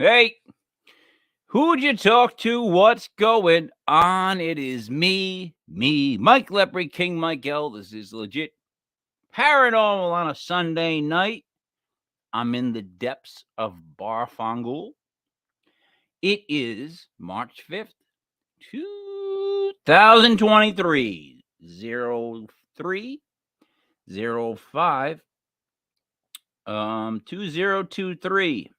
Hey, who'd you talk to? What's going on? It is me, Mike Lepre, King Mike L. This is legit paranormal on a Sunday night. I'm in the depths of Barfangul. It is March 5th, 2023, 0305, 2023.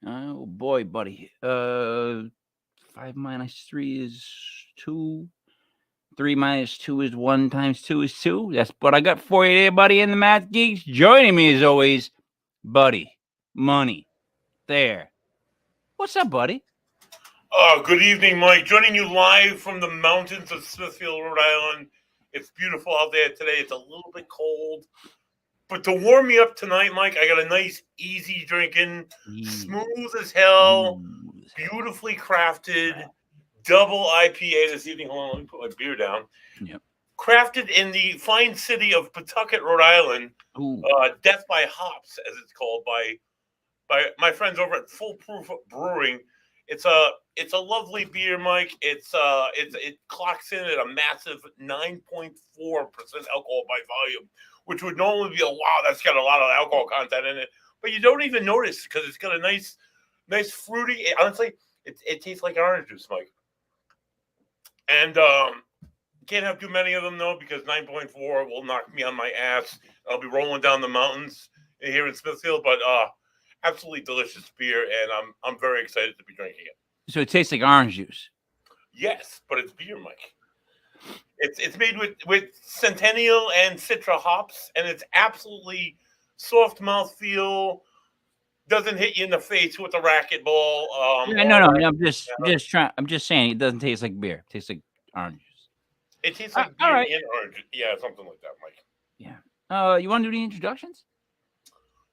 Oh boy, buddy. 5 minus 3 is 2. 3 minus 2 is 1 times 2 is 2. That's what I got for you there, buddy, in the Math Geeks. Joining me as always, buddy, Money. There. What's up, buddy? Good evening, Mike. Joining you live from the mountains of Smithfield, Rhode Island. It's beautiful out there today. It's a little bit cold. But to warm me up tonight, Mike, I got a nice, easy drinking, smooth as hell, beautifully crafted, double IPA this evening. Hold on, let me put my beer down. Yep. Crafted in the fine city of Pawtucket, Rhode Island. Death by Hops, as it's called, by my friends over at Foolproof Brewing. It's a lovely beer, Mike. It clocks in at a massive 9.4% alcohol by volume, which would normally be wow, that's got a lot of alcohol content in it. But you don't even notice because it's got a nice fruity. Honestly, it tastes like orange juice, Mike. And can't have too many of them though because 9.4 will knock me on my ass. I'll be rolling down the mountains here in Smithfield, but absolutely delicious beer, and I'm very excited to be drinking it. So it tastes like orange juice. Yes, but it's beer, Mike. It's made with Centennial and Citra hops, and it's absolutely soft mouthfeel. Doesn't hit you in the face with a racquetball. No. I'm just saying it doesn't taste like beer. It tastes like orange juice. It tastes like beer and orange. Yeah, something like that, Mike. Yeah. You want to do the introductions?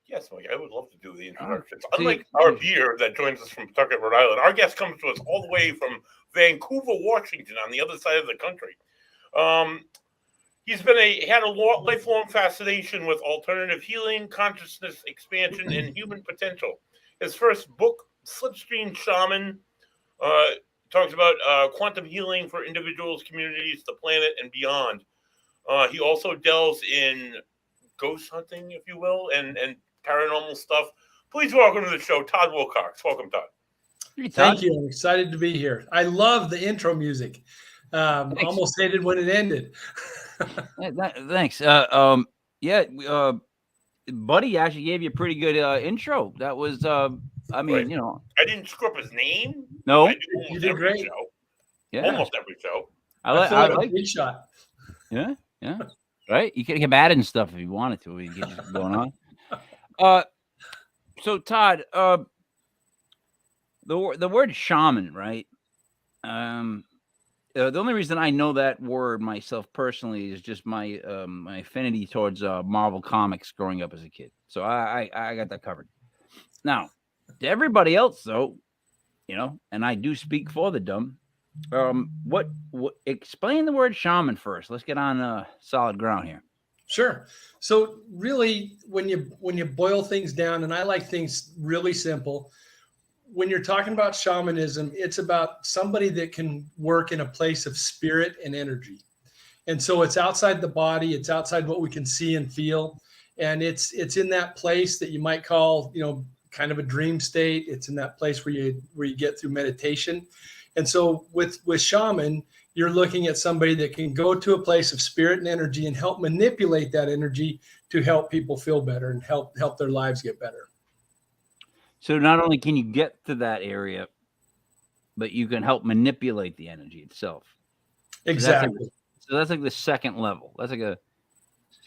Yes, Mike, I would love to do the introductions. Unlike our beer that joins us from Pawtucket, Rhode Island, our guest comes to us all the way from Vancouver, Washington, on the other side of the country. He's had a lifelong fascination with alternative healing, consciousness expansion, and human potential. His first book, Slipstream Shaman, talks about quantum healing for individuals, communities, the planet, and beyond. He also delves in ghost hunting, if you will, and paranormal stuff. Please welcome to the show, Todd Wilcox. Welcome, Todd. Hey, Todd. Thank you. I'm excited to be here. I love the intro music. Almost hated when it ended. Thanks. Buddy actually gave you a pretty good intro. That was, right. I didn't screw up his name. No, you did great. Show. Yeah, almost every show. I like a big shot. Yeah. Right. You could have added and stuff if you wanted to. We get you going on. So Todd, the word shaman, right? The only reason I know that word myself personally is just my my affinity towards Marvel Comics growing up as a kid. So I got that covered. Now, to everybody else though, and I do speak for the dumb. What explain the word shaman first. Let's get on solid ground here. Sure. So really, when you boil things down, and I like things really simple, when you're talking about shamanism, it's about somebody that can work in a place of spirit and energy. And so it's outside the body, it's outside what we can see and feel. And it's in that place that you might call, kind of a dream state. It's in that place where you get through meditation. And so with shaman, you're looking at somebody that can go to a place of spirit and energy and help manipulate that energy to help people feel better and help their lives get better. So not only can you get to that area, but you can help manipulate the energy itself. Exactly. So that's like the second level. That's like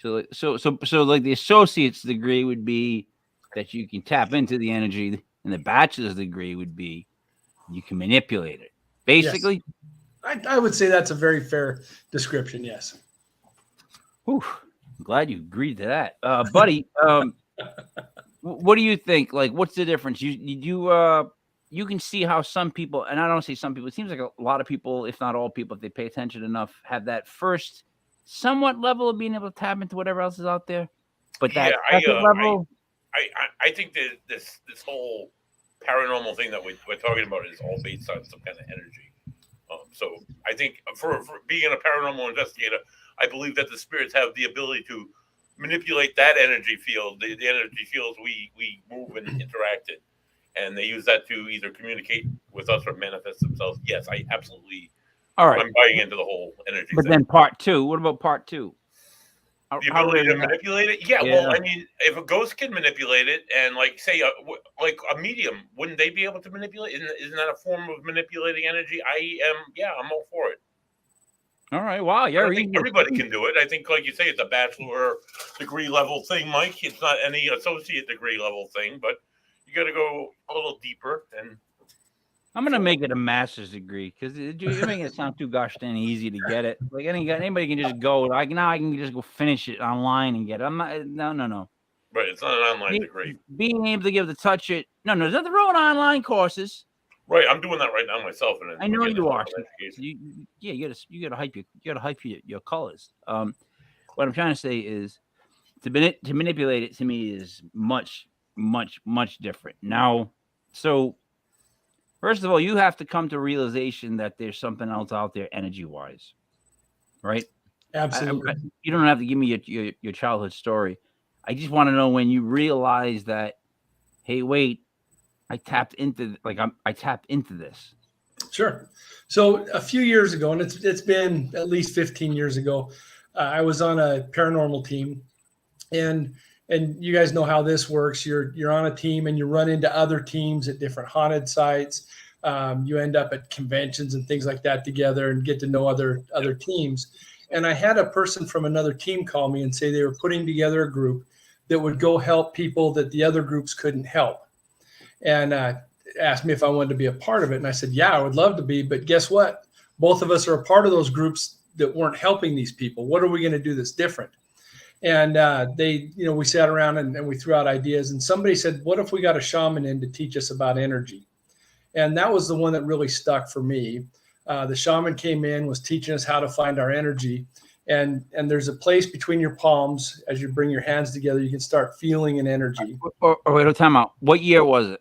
so like the associate's degree would be that you can tap into the energy, and the bachelor's degree would be you can manipulate it. Basically. Yes. I would say that's a very fair description. Yes. Whew, I'm glad you agreed to that, buddy. What do you think? Like, what's the difference? You can see how some people, and I don't say some people. It seems like a lot of people, if not all people, if they pay attention enough, have that first somewhat level of being able to tap into whatever else is out there. But that second level, I think that this whole paranormal thing that we're talking about is all based on some kind of energy. So I think for being a paranormal investigator, I believe that the spirits have the ability to manipulate that energy field, the energy fields we move and interact in, and they use that to either communicate with us or manifest themselves. Yes, I absolutely. All right. I'm buying into the whole energy. But thing. then part two. What about part two? The ability to manipulate it? Yeah, well, I mean, if a ghost can manipulate it, and like say, like a medium, wouldn't they be able to manipulate? Isn't that a form of manipulating energy? I'm all for it. All right, wow, yeah, everybody can do it. I think, like you say, it's a bachelor degree level thing, Mike. It's not any associate degree level thing, but you got to go a little deeper. And I'm gonna make it a master's degree because you're making it sound too gosh dang easy to get it. Like anybody can just go. I can just go finish it online and get it. I'm not. No. Right, it's not an online degree. Being able to give to touch it. No, there's nothing wrong with online courses. Right, I'm doing that right now myself. And I know you are. You gotta hype your colors. What I'm trying to say is to manipulate it to me is much different. Now, so first of all, you have to come to realization that there's something else out there energy wise, right? Absolutely. You don't have to give me your childhood story. I just want to know when you realize that, hey, wait, I tapped into this. Sure. So a few years ago, and it's been at least 15 years ago, I was on a paranormal team, and you guys know how this works. You're on a team and you run into other teams at different haunted sites. You end up at conventions and things like that together and get to know other teams. And I had a person from another team call me and say they were putting together a group that would go help people that the other groups couldn't help. And asked me if I wanted to be a part of it. And I said, yeah, I would love to be. But guess what? Both of us are a part of those groups that weren't helping these people. What are we going to do that's different? And we sat around and we threw out ideas. And somebody said, what if we got a shaman in to teach us about energy? And that was the one that really stuck for me. The shaman came in, was teaching us how to find our energy. And there's a place between your palms. As you bring your hands together, you can start feeling an energy. Wait, time out. What year was it?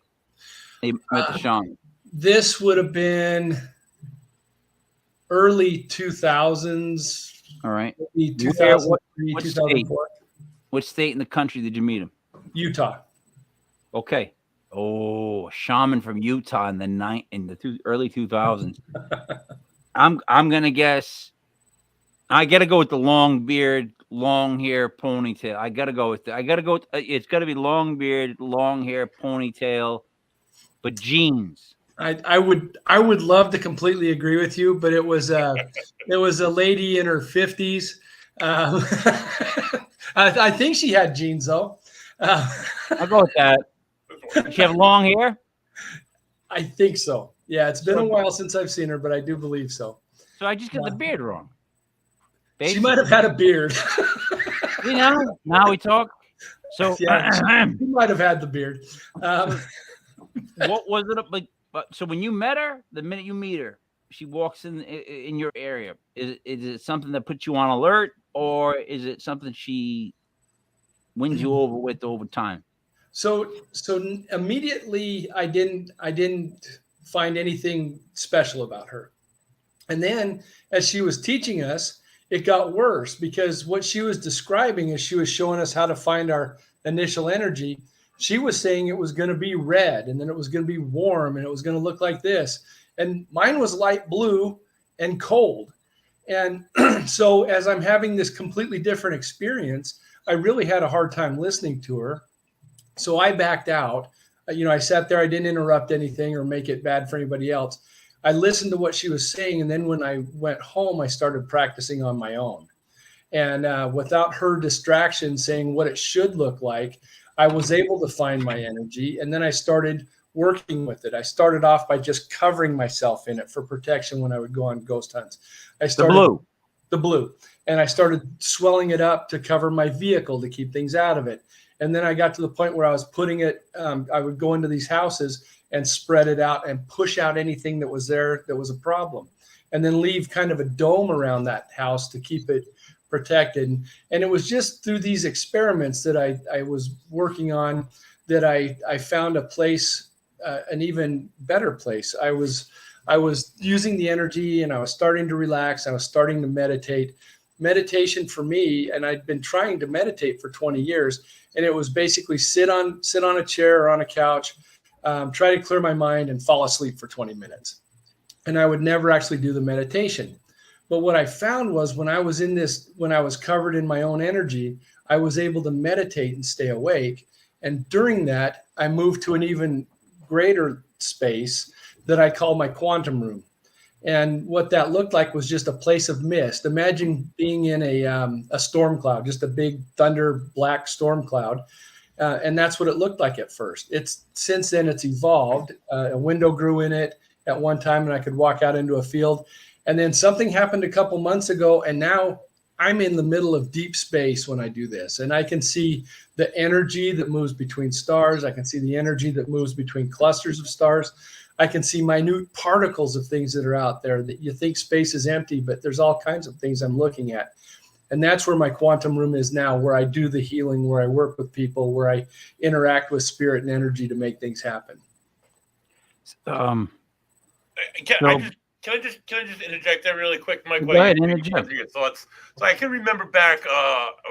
Met the shaman. This would have been early 2000s. All right. 2003, 2004. What state in the country did you meet him? Utah. Okay. Oh, a shaman from Utah in the early 2000s. I'm gonna guess. I gotta go with the long beard, long hair, ponytail. It's gotta be long beard, long hair, ponytail, but jeans. I would love to completely agree with you, but it was a lady in her 50s. I think she had jeans though. I'll go with that. Does she have long hair? I think so. Yeah, it's been a while since I've seen her, but I do believe so. So I just got the beard wrong. Basically. She might have had a beard. Now we talk. So yeah, she might have had the beard. What was it like? So when you met her, the minute you meet her, she walks in your area. Is it something that puts you on alert, or is it something she wins you over with over time? So immediately I didn't find anything special about her. And then as she was teaching us, it got worse, because what she was describing as she was showing us how to find our initial energy, she was saying it was going to be red, and then it was going to be warm, and it was going to look like this. And mine was light blue and cold. And so as I'm having this completely different experience, I really had a hard time listening to her. So I backed out. I sat there. I didn't interrupt anything or make it bad for anybody else. I listened to what she was saying. And then when I went home, I started practicing on my own. And without her distraction saying what it should look like, I was able to find my energy. And then I started working with it. I started off by just covering myself in it for protection when I would go on ghost hunts. The blue. And I started swelling it up to cover my vehicle to keep things out of it. And then I got to the point where I was putting it, I would go into these houses and spread it out and push out anything that was there that was a problem, and then leave kind of a dome around that house to keep it protected. And it was just through these experiments that I was working on that I found a place an even better place. I was using the energy, and I was starting to relax. I was starting to meditate. Meditation for me, and I'd been trying to meditate for 20 years, and it was basically sit on a chair or on a couch, try to clear my mind and fall asleep for 20 minutes. And I would never actually do the meditation. But what I found was when I was covered in my own energy, I was able to meditate and stay awake. And during that, I moved to an even greater space that I call my quantum room. And what that looked like was just a place of mist. Imagine being in a storm cloud, just a big thunder black storm cloud. And that's what it looked like at first. Since then it's evolved. A window grew in it at one time, and I could walk out into a field. And then something happened a couple months ago, and now I'm in the middle of deep space when I do this. And I can see the energy that moves between stars. I can see the energy that moves between clusters of stars. I can see minute particles of things that are out there that you think space is empty, but there's all kinds of things I'm looking at. And that's where my quantum room is now, where I do the healing, where I work with people, where I interact with spirit and energy to make things happen. Can I just interject there really quick, Mike? Go ahead, interject. Your thoughts. So I can remember back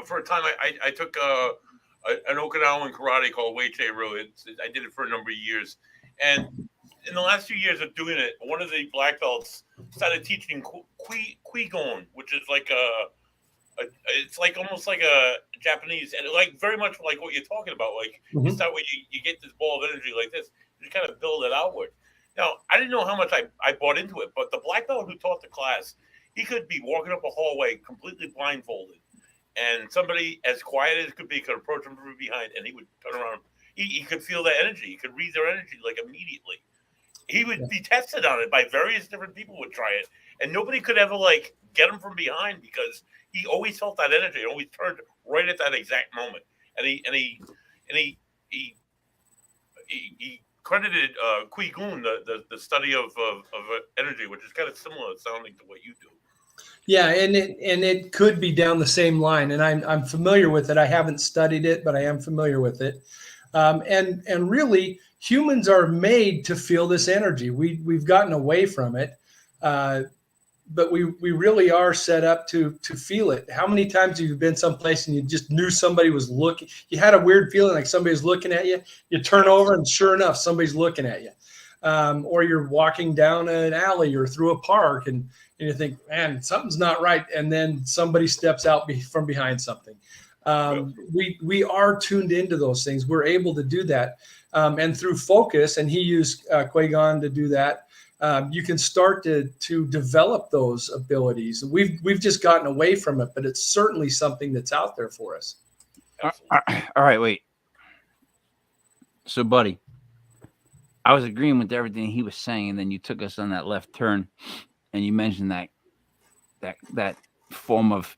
for a time I took an Okinawan karate called Weichei-Ryu. I did it for a number of years, and in the last few years of doing it, one of the black belts started teaching Qigong, which is like it's like almost like a Japanese, and like very much like what you're talking about. Like you start with you get this ball of energy like this, you kind of build it outward. Now, I didn't know how much I bought into it, but the black belt who taught the class, he could be walking up a hallway completely blindfolded, and somebody as quiet as could be could approach him from behind, and he would turn around. He could feel their energy. He could read their energy like immediately. He would be tested on it by various different people would try it, and nobody could ever like get him from behind because he always felt that energy. It always turned right at that exact moment, and he credited Qigong, the study of energy, which is kind of similar sounding to what you do. Yeah, and it could be down the same line, and I'm familiar with it. I haven't studied it, but I am familiar with it. And really, humans are made to feel this energy. We've gotten away from it, but we really are set up to feel it. How many times have you been someplace and you just knew somebody was looking? You had a weird feeling like somebody was looking at you. You turn over and sure enough, somebody's looking at you. Or you're walking down an alley or through a park and you think, man, something's not right. And then somebody steps out from behind something. We are tuned into those things. We're able to do that. And through focus, and he used Qigong to do that, you can start to develop those abilities. We've just gotten away from it, but it's certainly something that's out there for us. All right, wait. So, buddy, I was agreeing with everything he was saying, and then you took us on that left turn, and you mentioned that form of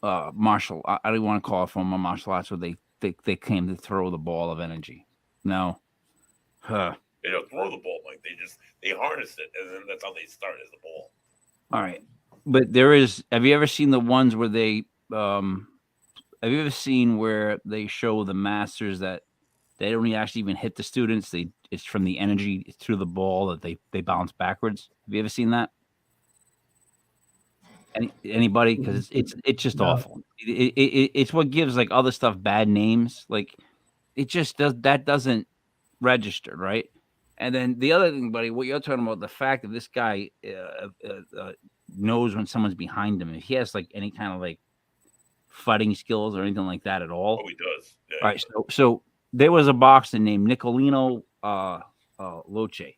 martial. I don't want to call it form of martial arts, where they came to throw the ball of energy. No, They don't throw the ball, like they harness it, and then that's how they start as a ball. All right, but there is. Have you ever seen the ones where they? Have you ever seen where they show the masters that they don't actually even hit the students? It's from the energy through the ball that they bounce backwards. Have you ever seen that? Anybody? Because it's just awful. It's what gives like other stuff bad names. Like it just doesn't register, right? And then the other thing, buddy, what you're talking about, the fact that this guy knows when someone's behind him. If he has like any kind of like fighting skills or anything like that at all. Oh, he does. Yeah, all right. So there was a boxer named Nicolino Loche.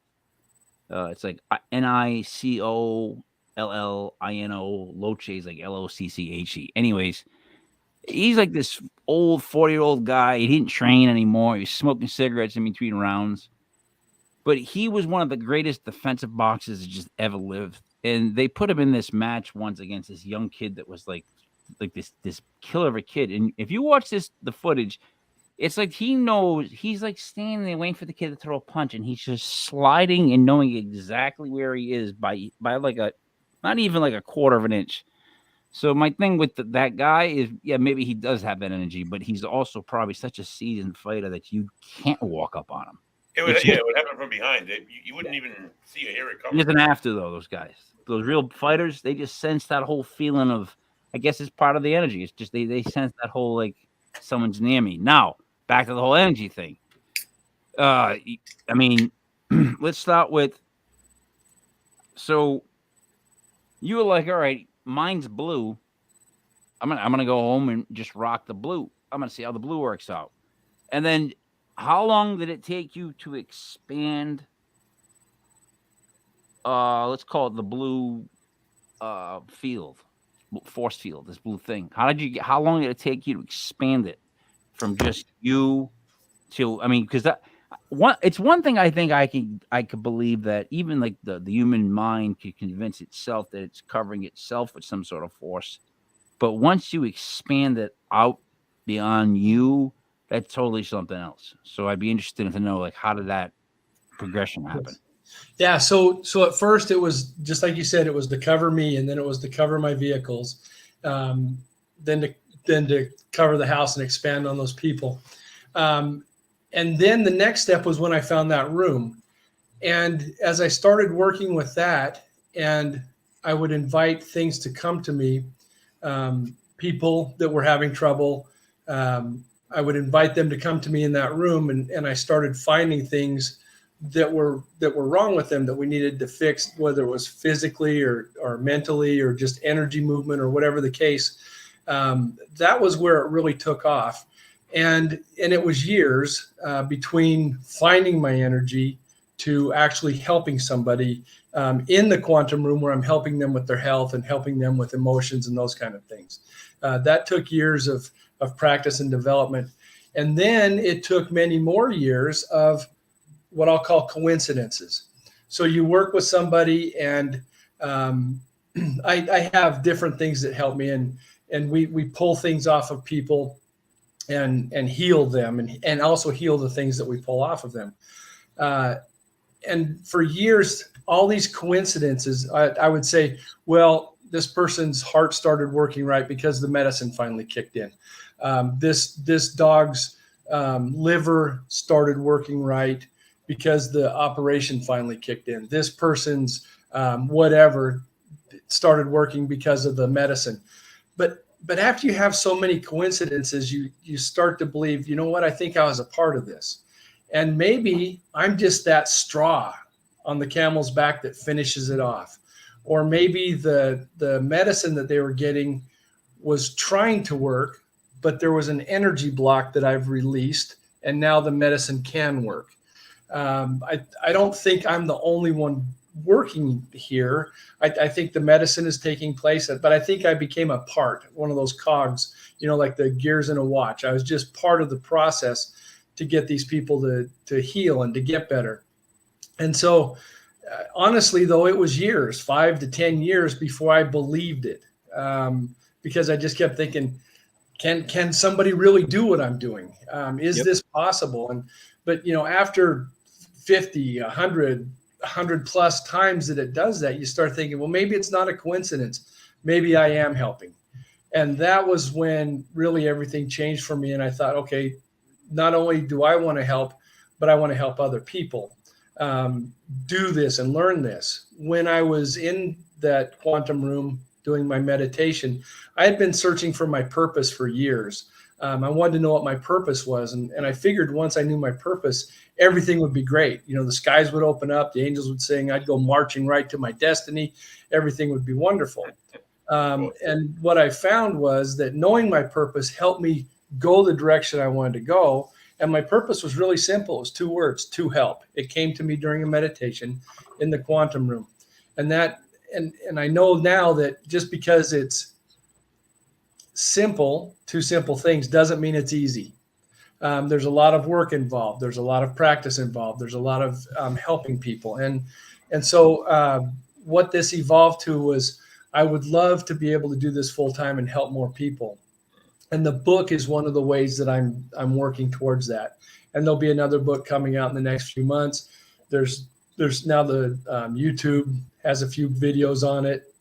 It's like Nicollino. Loche is like Locche. Anyways, he's like this old 40-year-old guy. He didn't train anymore. He was smoking cigarettes in between rounds. But he was one of the greatest defensive boxers that just ever lived. And they put him in this match once against this young kid that was like this killer of a kid. And if you watch the footage, it's like he knows he's like standing there waiting for the kid to throw a punch, and he's just sliding and knowing exactly where he is by like not even like a quarter of an inch. So my thing with that guy is, yeah, maybe he does have that energy, but he's also probably such a seasoned fighter that you can't walk up on him. It would happen from behind. You wouldn't even see or hear it coming. It isn't after, though, those guys. Those real fighters, they just sense that whole feeling of, I guess it's part of the energy. It's just they sense that whole, like, someone's near me. Now, back to the whole energy thing. I mean, let's start with, so you were like, all right, mine's blue. I'm gonna go home and just rock the blue. I'm gonna see how the blue works out. And then how long did it take you to expand? Let's call it the blue force field, this blue thing. How long did it take you to expand it from just you to, I mean, because it's one thing I think I could believe that even like the human mind could convince itself that it's covering itself with some sort of force. But once you expand it out beyond you, that's totally something else. So I'd be interested to know, like, how did that progression happen? Yeah. So at first it was just like you said, it was to cover me, and then it was to cover my vehicles, then to cover the house and expand on those people. And then the next step was when I found that room. And as I started working with that, and I would invite things to come to me, people that were having trouble, I would invite them to come to me in that room, and I started finding things that were wrong with them that we needed to fix, whether it was physically or mentally or just energy movement or whatever the case. That was where it really took off. And it was years between finding my energy to actually helping somebody in the quantum room, where I'm helping them with their health and helping them with emotions and those kind of things. That took years of practice and development. And then it took many more years of what I'll call coincidences. So you work with somebody, and I have different things that help me, and we pull things off of people and heal them, and also heal the things that we pull off of them. And for years, all these coincidences, I would say, well, this person's heart started working right because the medicine finally kicked in. This dog's liver started working right because the operation finally kicked in. This person's whatever started working because of the medicine. But after you have so many coincidences, you start to believe, you know what, I think I was a part of this. And maybe I'm just that straw on the camel's back that finishes it off. Or maybe the medicine that they were getting was trying to work, but there was an energy block that I've released, and now the medicine can work. I don't think I'm the only one working here. I think the medicine is taking place, but I think I became a part, one of those cogs, like the gears in a watch. I was just part of the process to get these people to heal and to get better. And so honestly, though, it was years, 5 to 10 years before I believed it, because I just kept thinking, can somebody really do what I'm doing? Is this possible? But after 50, 100 plus times that it does that, you start thinking, well, maybe it's not a coincidence. Maybe I am helping. And that was when really everything changed for me. And I thought, okay, not only do I want to help, but I want to help other people do this and learn this. When I was in that quantum room doing my meditation, I had been searching for my purpose for years. I wanted to know what my purpose was. And I figured once I knew my purpose, everything would be great. The skies would open up, the angels would sing, I'd go marching right to my destiny. Everything would be wonderful. And what I found was that knowing my purpose helped me go the direction I wanted to go. And my purpose was really simple. It was 2 words: to help. It came to me during a meditation in the quantum room. And I know now that just because it's simple, 2 simple things, doesn't mean it's easy. There's a lot of work involved. There's a lot of practice involved. There's a lot of helping people. And so what this evolved to was, I would love to be able to do this full time and help more people. And the book is one of the ways that I'm working towards that. And there'll be another book coming out in the next few months. There's now the YouTube has a few videos on it.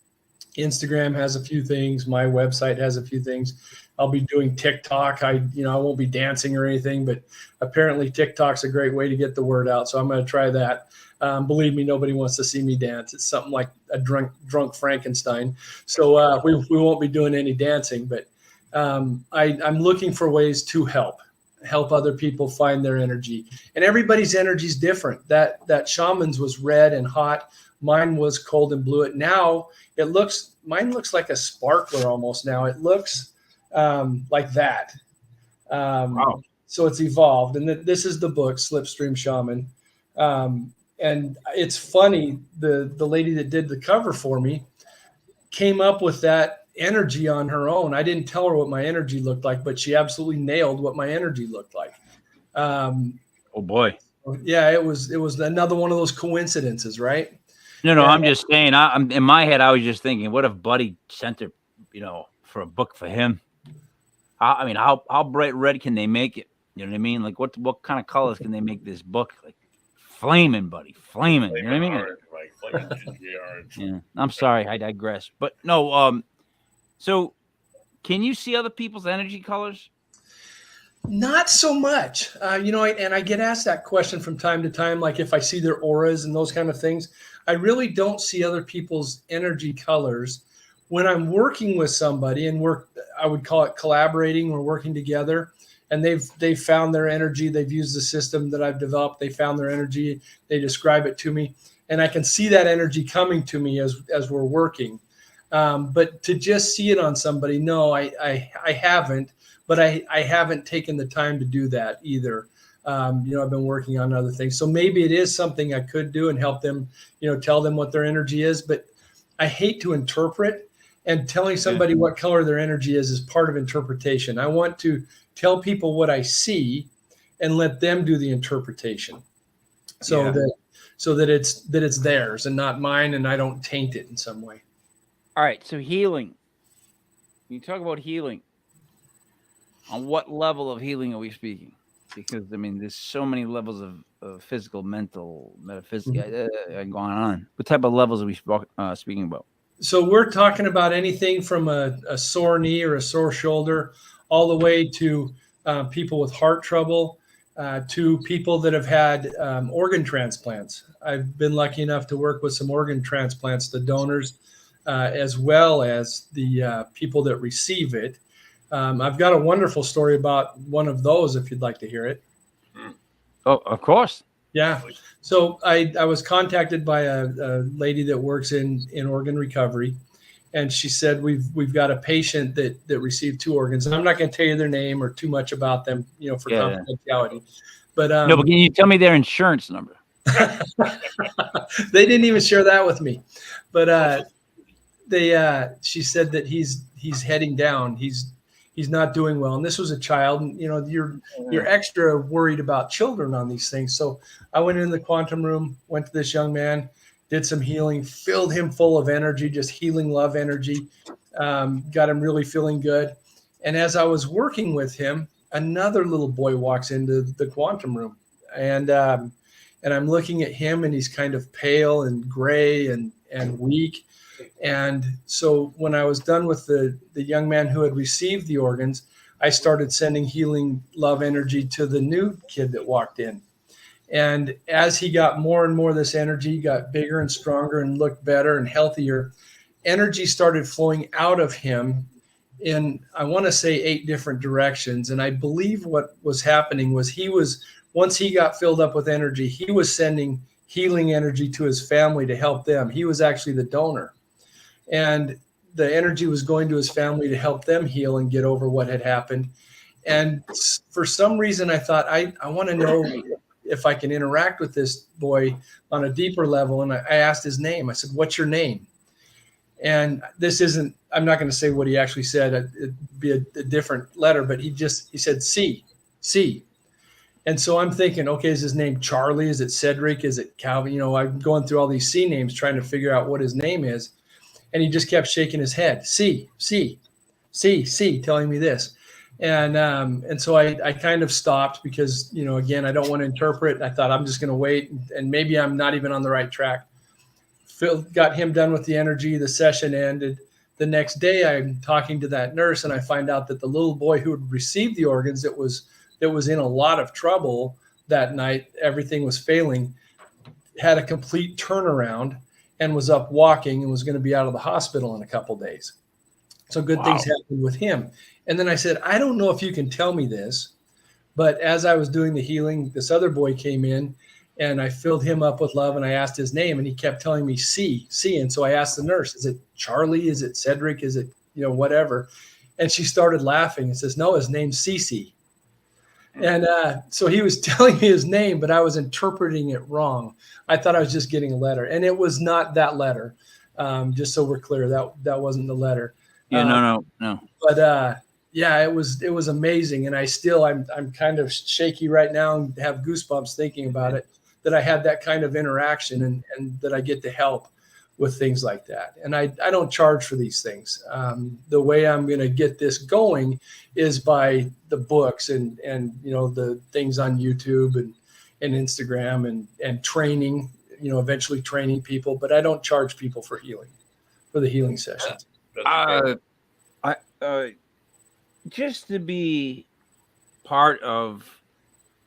Instagram has a few things. My website has a few things. I'll be doing TikTok. I won't be dancing or anything, but apparently TikTok's a great way to get the word out. So I'm going to try that. Believe me, nobody wants to see me dance. It's something like a drunk Frankenstein. So we won't be doing any dancing, but I'm looking for ways to help other people find their energy. And everybody's energy is different. That shaman's was red and hot. Mine was cold and blue. Now mine looks like a sparkler almost now. It looks like that. Wow. So it's evolved. And this is the book, Slipstream Shaman. And it's funny, the lady that did the cover for me came up with that energy on her own. I didn't tell her what my energy looked like, but she absolutely nailed what my energy looked like. Oh boy. Yeah, it was another one of those coincidences, right? No, I'm just saying. I'm in my head. I was just thinking, what if Buddy sent her, for a book for him? How bright red can they make it? You know what I mean? Like, what kind of colors can they make this book? Like, flaming, Buddy, flaming. You know what I mean? Orange, like flaming orange. Yeah. I'm sorry, I digress. But no. So, can you see other people's energy colors? Not so much, and I get asked that question from time to time, like if I see their auras and those kind of things. I really don't see other people's energy colors. When I'm working with somebody and I would call it collaborating or working together, and they've found their energy. They've used the system that I've developed. They found their energy. They describe it to me, and I can see that energy coming to me as we're working. But to just see it on somebody, no, I haven't. But I haven't taken the time to do that either. I've been working on other things. So maybe it is something I could do and help them, tell them what their energy is. But I hate to interpret, and telling somebody what color their energy is part of interpretation. I want to tell people what I see and let them do the interpretation. So that it's theirs and not mine, and I don't taint it in some way. All right. So healing. You talk about healing. On what level of healing are we speaking? Because there's so many levels of physical, mental, metaphysical, going on. What type of levels are we speaking about? So we're talking about anything from a sore knee or a sore shoulder, all the way to people with heart trouble, to people that have had organ transplants. I've been lucky enough to work with some organ transplants, the donors, as well as the people that receive it. I've got a wonderful story about one of those, if you'd like to hear it. Oh, of course. Yeah. So I was contacted by a lady that works in organ recovery, and she said, we've got a patient that received 2 organs. And I'm not going to tell you their name or too much about them, for confidentiality. But no, but can you tell me their insurance number? They didn't even share that with me. But she said that he's heading down. He's not doing well. And this was a child, and you're extra worried about children on these things. So I went in the quantum room, went to this young man, did some healing, filled him full of energy, just healing love energy, got him really feeling good. And as I was working with him, another little boy walks into the quantum room, and I'm looking at him, and he's kind of pale and gray and weak. And so when I was done with the young man who had received the organs, I started sending healing love energy to the new kid that walked in. And as he got more and more, this energy got bigger and stronger and looked better and healthier. Energy started flowing out of him in, I want to say, 8 different directions. And I believe what was happening was once he got filled up with energy, he was sending healing energy to his family to help them. He was actually the donor. And the energy was going to his family to help them heal and get over what had happened. And for some reason, I thought, I want to know if I can interact with this boy on a deeper level. And I asked his name. I said, "What's your name?" And I'm not going to say what he actually said. It'd be a different letter, but he said, C. And so I'm thinking, okay, is his name Charlie? Is it Cedric? Is it Calvin? I'm going through all these C names, trying to figure out what his name is. And he just kept shaking his head, C, telling me this. And so I kind of stopped because, again, I don't want to interpret. I thought I'm just going to wait, and maybe I'm not even on the right track. Phil got him done with the energy. The session ended. The next day, I'm talking to that nurse, and I find out that the little boy who had received the organs that was in a lot of trouble that night, everything was failing, had a complete turnaround and was up walking and was going to be out of the hospital in a couple of days. So good things happened with him. And then I said, I don't know if you can tell me this, but as I was doing the healing, this other boy came in and I filled him up with love and I asked his name and he kept telling me C. And so I asked the nurse, is it Charlie? Is it Cedric? Is it, whatever? And she started laughing and says, no, his name's Cece. And so he was telling me his name, but I was interpreting it wrong. I thought I was just getting a letter, and it was not that letter. Just so we're clear, that wasn't the letter. Yeah, no. But yeah, it was amazing, and I'm kind of shaky right now and have goosebumps thinking about it. That I had that kind of interaction, and that I get to help with things like that. And I don't charge for these things. The way I'm going to get this going is by the books and the things on YouTube and Instagram and training, eventually training people, but I don't charge people for the healing sessions. Just to be part of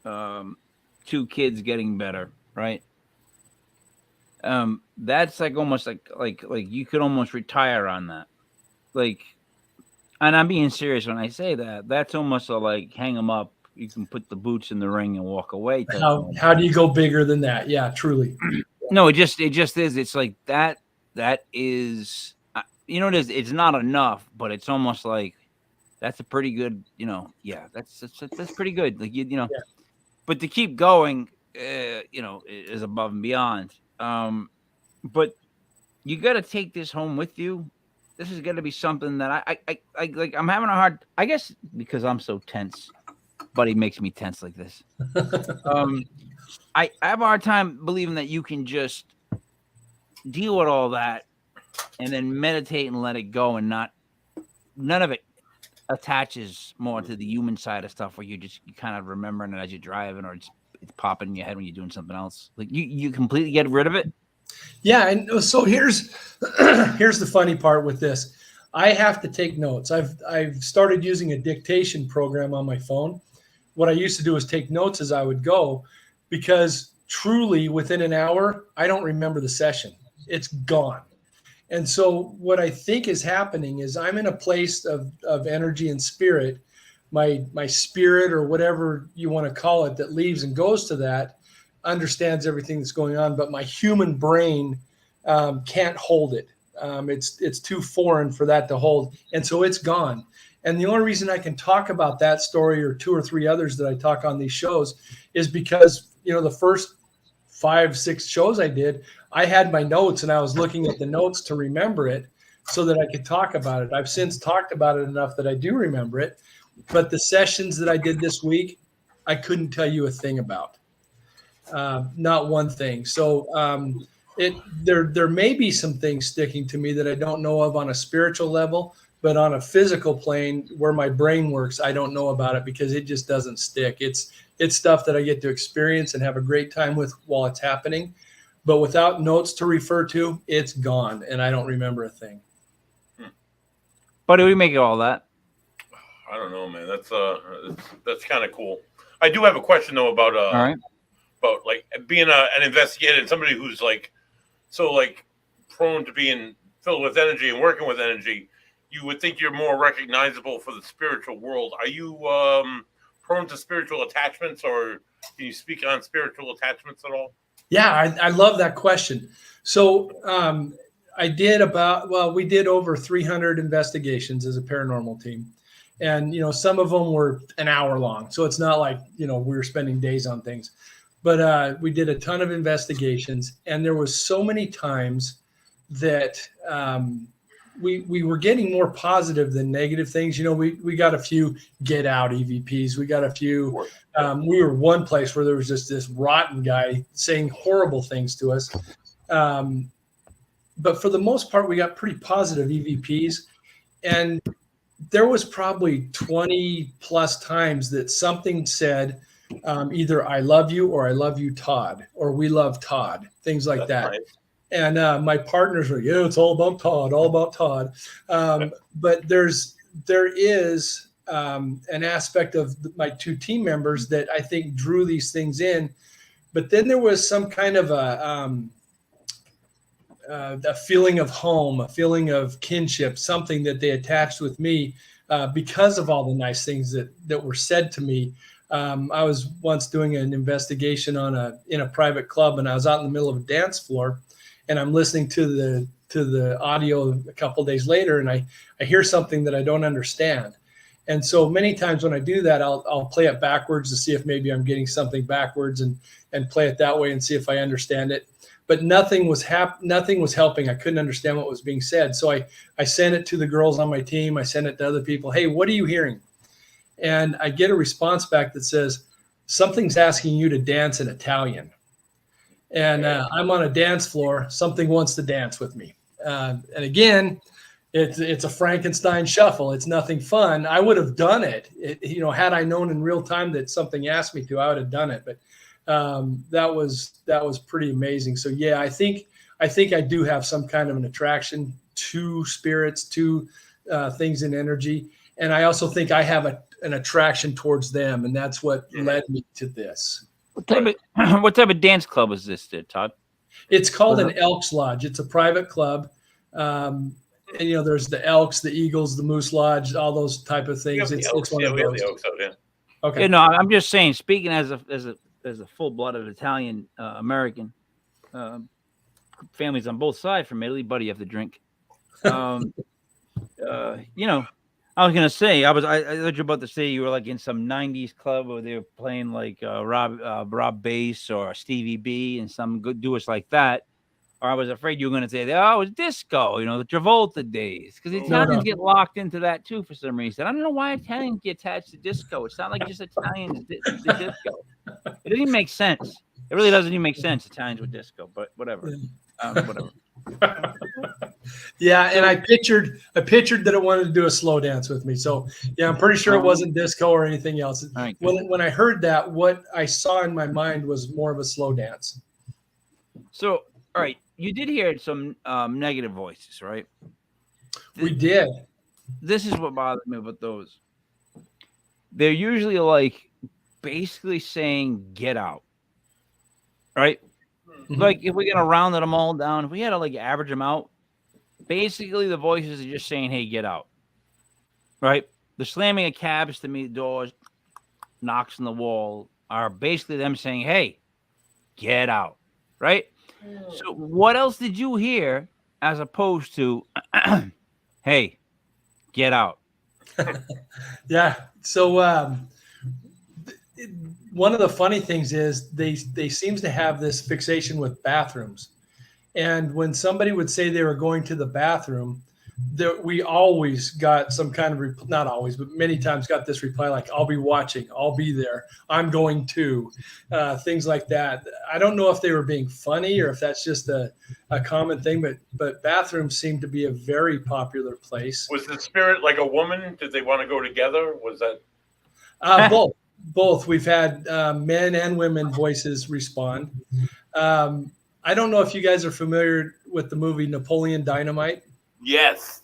2 kids getting better, right? That's like almost like you could almost retire on that. Like, and I'm being serious when I say that. That's almost like hang them up. You can put the boots in the ring and walk away. How do you go bigger than that? Yeah, truly. No, it just is. It's like that is, it's not enough, but it's almost like that's a pretty good, that's pretty good. Like, yeah. But to keep going, is above and beyond. But you got to take this home with you. This is going to be something that I like. I'm having a hard, I guess, because I'm so tense. Buddy makes me tense like this. I have a hard time believing that you can just deal with all that and then meditate and let it go, and none of it attaches more to the human side of stuff where you kind of remembering it as you're driving, or it's popping in your head when you're doing something else. Like you completely get rid of it. Yeah. And so here's the funny part with this. I have to take notes. I've started using a dictation program on my phone. What I used to do is take notes as I would go, because truly within an hour, I don't remember the session. It's gone. And so what I think is happening is I'm in a place of energy and spirit. My spirit, or whatever you want to call it, that leaves and goes to that, understands everything that's going on, but my human brain can't hold it. It's too foreign for that to hold. And so it's gone. And the only reason I can talk about that story, or 2 or 3 others that I talk on these shows, is because, the first 5-6 shows I did, I had my notes and I was looking at the notes to remember it so that I could talk about it. I've since talked about it enough that I do remember it. But the sessions that I did this week, I couldn't tell you a thing about. Not one thing. So there may be some things sticking to me that I don't know of on a spiritual level, but on a physical plane where my brain works, I don't know about it because it just doesn't stick. It's stuff that I get to experience and have a great time with while it's happening. But without notes to refer to, it's gone, and I don't remember a thing. But do we make it all that? I don't know, man. That's kind of cool. I do have a question though about all right. About like being an investigator and somebody who's like prone to being filled with energy and working with energy. You would think you're more recognizable for the spiritual world. Are you prone to spiritual attachments, or can you speak on spiritual attachments at all? Yeah, I love that question. So we did over 300 investigations as a paranormal team. And, some of them were an hour long. So it's not like, we were spending days on things. But we did a ton of investigations. And there was so many times that we were getting more positive than negative things. We got a few get out EVPs. We got a few. We were one place where there was just this rotten guy saying horrible things to us. But for the most part, we got pretty positive EVPs. And there was probably 20 plus times that something said either I love you, or I love you, Todd, or we love Todd, things like that. Nice. And my partners were, it's all about Todd, all about Todd. But there is an aspect of my two team members that I think drew these things in. But then there was some kind of a feeling of home, a feeling of kinship, something that they attached with me because of all the nice things that were said to me. I was once doing an investigation in a private club, and I was out in the middle of a dance floor, and I'm listening to the audio a couple of days later, and I hear something that I don't understand. And so many times when I do that, I'll play it backwards to see if maybe I'm getting something backwards and play it that way and see if I understand it. But nothing was helping. I couldn't understand what was being said. So I sent it to the girls on my team. I sent it to other people. Hey, what are you hearing? And I get a response back that says, something's asking you to dance in Italian. And I'm on a dance floor. Something wants to dance with me. And again, it's a Frankenstein shuffle. It's nothing fun. I would have done it. Had I known in real time that something asked me to, I would have done it. But that was pretty amazing. So yeah, I think I do have some kind of an attraction to spirits, to things in energy, and I also think I have an attraction towards them, and that's what led me to this. What type of dance club is this, Todd? It's called an Elks Lodge. It's a private club. And there's the Elks, the Eagles, the Moose Lodge, all those type of things. It's one of those. Okay. No, I'm just saying, speaking as a full-blooded Italian American, families on both sides from Italy, buddy, you have to drink. I was gonna say, I thought you were about to say you were like in some '90s club where they were playing like Rob Bass or Stevie B and some good doers like that. Or I was afraid you were going to say, oh, it's disco, the Travolta days. Because Italians get locked into that too for some reason. I don't know why Italians get attached to disco. It's not like just Italians the disco. It doesn't even make sense. It really doesn't even make sense, Italians with disco, but whatever. Whatever. Yeah, and I pictured that it wanted to do a slow dance with me. So yeah, I'm pretty sure it wasn't disco or anything else. Right. When I heard that, what I saw in my mind was more of a slow dance. So, all right, you did hear some negative voices, right? We did. This is what bothered me about those. They're usually like basically saying, get out. Right? Mm-hmm. Like if we're going to round them all down, if we had to like average them out, basically the voices are just saying, hey, get out. Right? The slamming of cabs to meet doors, knocks on the wall are basically them saying, hey, get out. Right? So what else did you hear as opposed to, hey, get out? Yeah. So one of the funny things is they seems to have this fixation with bathrooms. And when somebody would say they were going to the bathroom, we always got some kind of not always, but many times got this reply like, I'll be watching, I'll be there, I'm going to, things like that. I don't know if they were being funny or if that's just a common thing, but bathrooms seem to be a very popular place. Was the spirit like a woman? Did they want to go together? Was that? Both. We've had men and women voices respond. I don't know if you guys are familiar with the movie Napoleon Dynamite. Yes.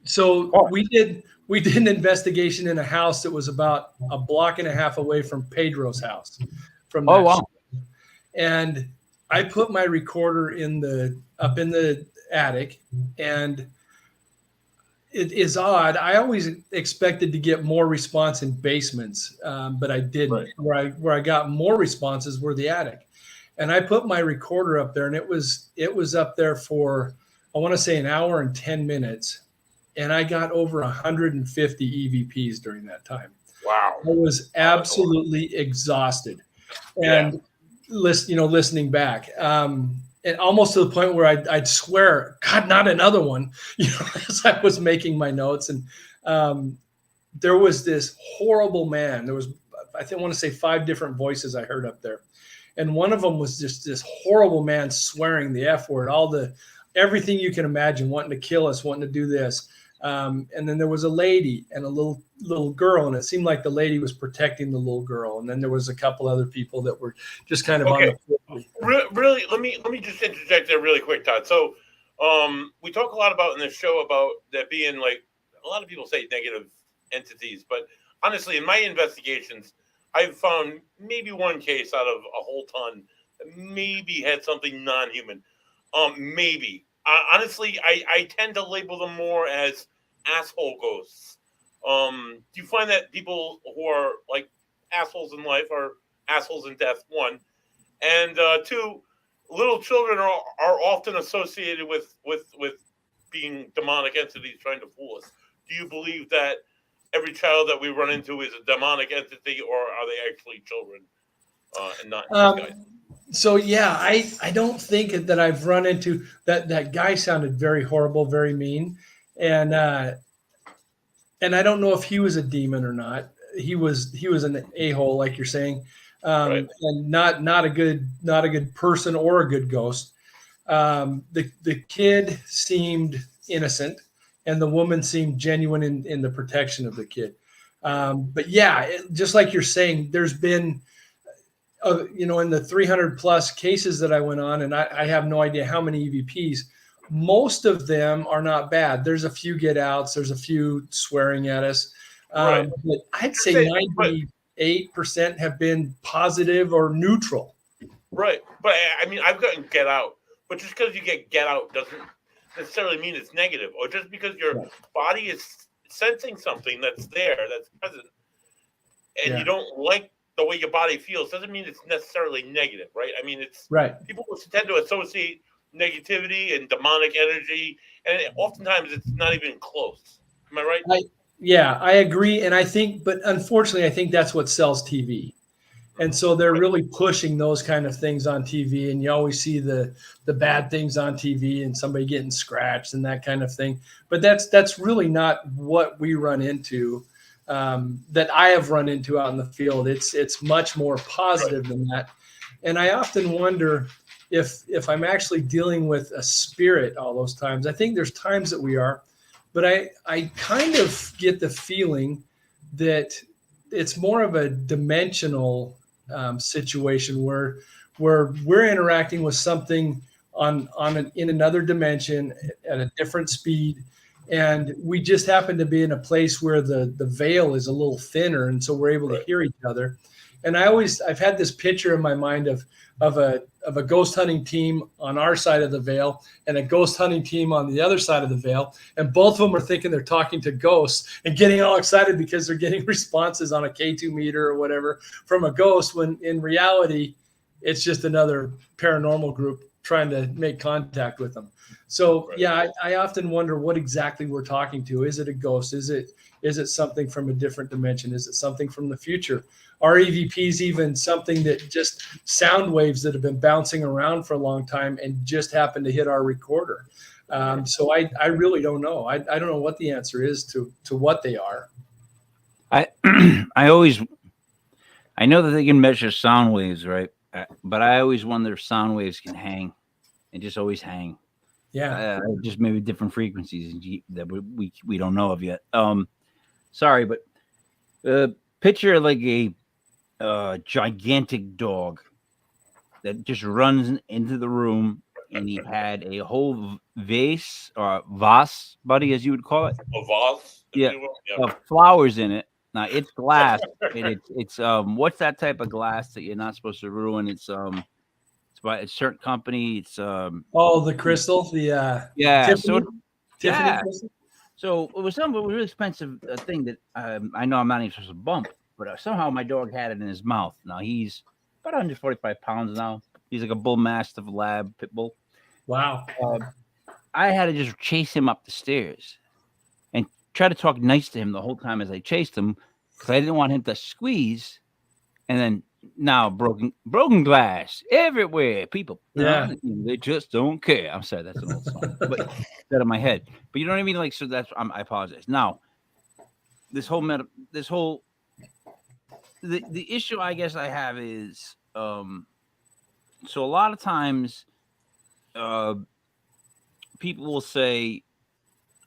So we did an investigation in a house that was about a block and a half away from Pedro's house. Wow! And I put my recorder up in the attic, and it is odd. I always expected to get more response in basements, but I didn't. Right. Where I got more responses were the attic, and I put my recorder up there, and it was up there for, I want to say, an hour and 10 minutes. And I got over 150 EVPs during that time. Wow. I was absolutely exhausted. And listening back. And almost to the point where I'd swear, God, not another one, as I was making my notes. And there was this horrible man. There was, I want to say 5 different voices I heard up there. And one of them was just this horrible man swearing the F word, everything you can imagine, wanting to kill us, wanting to do this. And then there was a lady and a little girl, and it seemed like the lady was protecting the little girl. And then there was a couple other people that were just kind of on the really. Let me just interject there really quick, Todd. So, we talk a lot about in this show about that being like a lot of people say negative entities, but honestly, in my investigations, I've found maybe one case out of a whole ton that maybe had something non-human. Maybe. Honestly, I tend to label them more as asshole ghosts. Do you find that people who are like assholes in life are assholes in death? One, and two, little children are often associated with being demonic entities trying to fool us. Do you believe that every child that we run into is a demonic entity, or are they actually children and not guys? So yeah, I don't think that I've run into that guy. Sounded very horrible, very mean, and I don't know if he was a demon or not. He was an a-hole, like you're saying, Right. and not a good person or a good ghost. The kid seemed innocent, and the woman seemed genuine in the protection of the kid. But yeah, just like you're saying, there's been in the 300 plus cases that I went on, and I have no idea how many EVPs, most of them are not bad. There's a few get outs, there's a few swearing at us. Right. But I'd say 98% have been positive or neutral. Right. But I mean, I've gotten get out, but just because you get out doesn't necessarily mean it's negative, or just because your body is sensing something that's there, that's present, and you don't like the way your body feels, doesn't mean it's necessarily negative, right? I mean, it's right. People tend to associate negativity and demonic energy, and oftentimes it's not even close. Am I right? I agree, and I think, but unfortunately, I think that's what sells TV, and so they're really pushing those kind of things on TV, and you always see the bad things on TV and somebody getting scratched and that kind of thing. But that's really not what we run into. That I have run into out in the field. It's much more positive than that. And I often wonder if I'm actually dealing with a spirit all those times. I think there's times that we are, but I kind of get the feeling that it's more of a dimensional situation where we're interacting with something in another dimension at a different speed. And we just happen to be in a place where the veil is a little thinner, and so we're able to hear each other. And I've had this picture in my mind of a ghost hunting team on our side of the veil and a ghost hunting team on the other side of the veil, and both of them are thinking they're talking to ghosts and getting all excited because they're getting responses on a K2 meter or whatever from a ghost, when in reality it's just another paranormal group trying to make contact with them. So yeah, I often wonder what exactly we're talking to. Is it a ghost? Is it something from a different dimension? Is it something from the future? Are EVPs even something that just sound waves that have been bouncing around for a long time and just happen to hit our recorder? So I really don't know. I don't know what the answer is to what they are. I know that they can measure sound waves, right? But I always wonder if sound waves can hang and just always hang. Yeah, just maybe different frequencies that we don't know of yet. Sorry, but picture like a gigantic dog that just runs into the room, and he had a whole vase or vase, buddy, as you would call it. A vase, of flowers in it. Now it's glass, and it's what's that type of glass that you're not supposed to ruin? It's by a certain company. It's the crystal, the Tiffany crystal. So it was some really expensive thing that I know I'm not even supposed to bump, but somehow my dog had it in his mouth. Now he's about 145 pounds now. He's like a bull mastiff lab pit bull. Wow. I had to just chase him up the stairs and try to talk nice to him the whole time as I chased him, because I didn't want him to squeeze. And then now broken glass everywhere. People, they just don't care. I'm sorry, that's an old song, but that in my head. But you know what I mean? Like, so that's I apologize. Now, the issue I guess I have is so a lot of times people will say,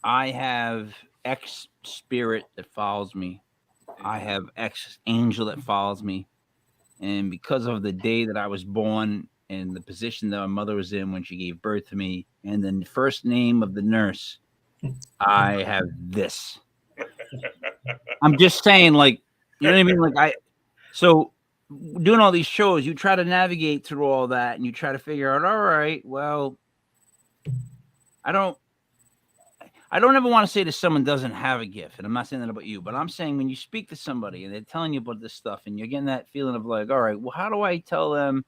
I have X spirit that follows me. I have X angel that follows me. And because of the day that I was born and the position that my mother was in when she gave birth to me, and then the first name of the nurse, I have this. I'm just saying, like, you know what I mean? So doing all these shows, you try to navigate through all that and you try to figure out, all right, well, I don't ever want to say that someone doesn't have a gift, and I'm not saying that about you, but I'm saying when you speak to somebody and they're telling you about this stuff and you're getting that feeling of like, all right, well, how do I tell them?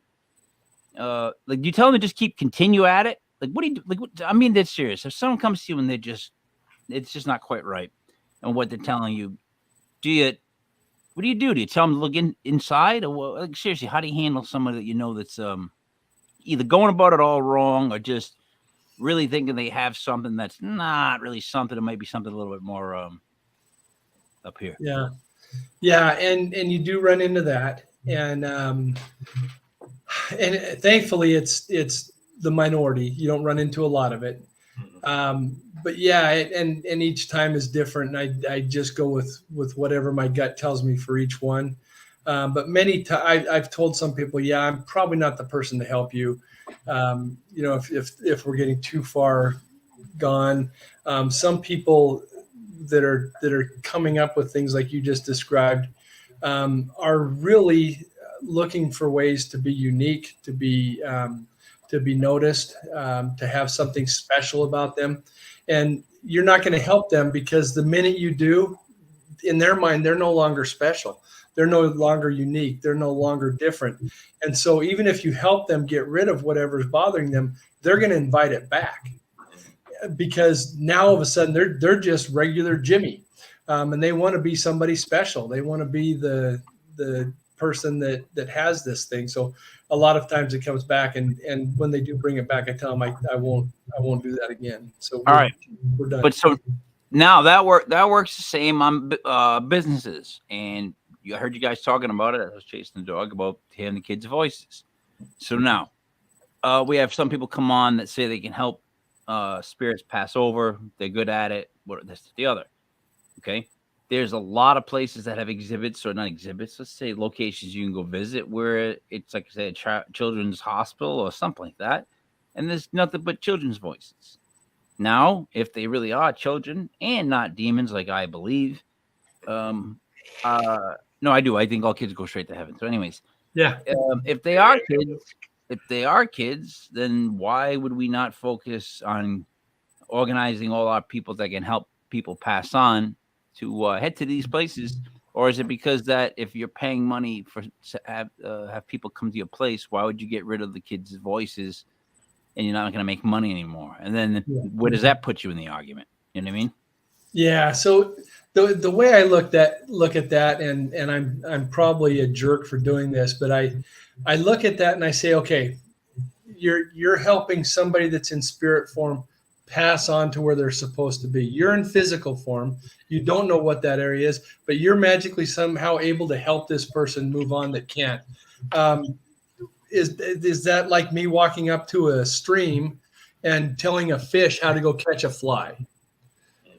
Like, do you tell them to just continue at it? Like, what do you do? Like, I mean, that's serious. If someone comes to you and it's just not quite right, and what they're telling you, what do you do? Do you tell them to look inside, or like, seriously, how do you handle somebody that you know that's either going about it all wrong or just really thinking they have something that's not really something? It might be something a little bit more up here. Yeah, and you do run into that, and thankfully it's the minority. You don't run into a lot of it, but yeah, and each time is different. And I just go with whatever my gut tells me for each one. But many times I've told some people, yeah, I'm probably not the person to help you. You know, if we're getting too far gone, some people that are coming up with things like you just described are really looking for ways to be unique, to be noticed, to have something special about them. And you're not going to help them because the minute you do, in their mind, they're no longer special. They're no longer unique. They're no longer different. And so even if you help them get rid of whatever's bothering them, they're going to invite it back, because now all of a sudden they're just regular Jimmy, and they want to be somebody special. They want to be the person that has this thing. So a lot of times it comes back, and when they do bring it back, I tell them I won't do that again. So all right, we're done. But so now that works the same on businesses, and I heard you guys talking about it. I was chasing the dog about hearing the kids' voices. So now we have some people come on that say they can help spirits pass over. They're good at it. What this, the other. Okay. There's a lot of places that have exhibits, or not exhibits, let's say locations you can go visit where it's like, say, a children's hospital or something like that. And there's nothing but children's voices. Now, if they really are children and not demons, like I believe, no, I do. I think all kids go straight to heaven. So anyways, yeah. If they are kids, then why would we not focus on organizing all our people that can help people pass on to head to these places? Or is it because that if you're paying money to have people come to your place, why would you get rid of the kids' voices and you're not going to make money anymore? And then where does that put you in the argument? You know what I mean? Yeah. So the way I look at that, and I'm probably a jerk for doing this, but I look at that and I say, okay, you're helping somebody that's in spirit form pass on to where they're supposed to be. You're in physical form. You don't know what that area is, but you're magically somehow able to help this person move on that can't. Is that like me walking up to a stream and telling a fish how to go catch a fly?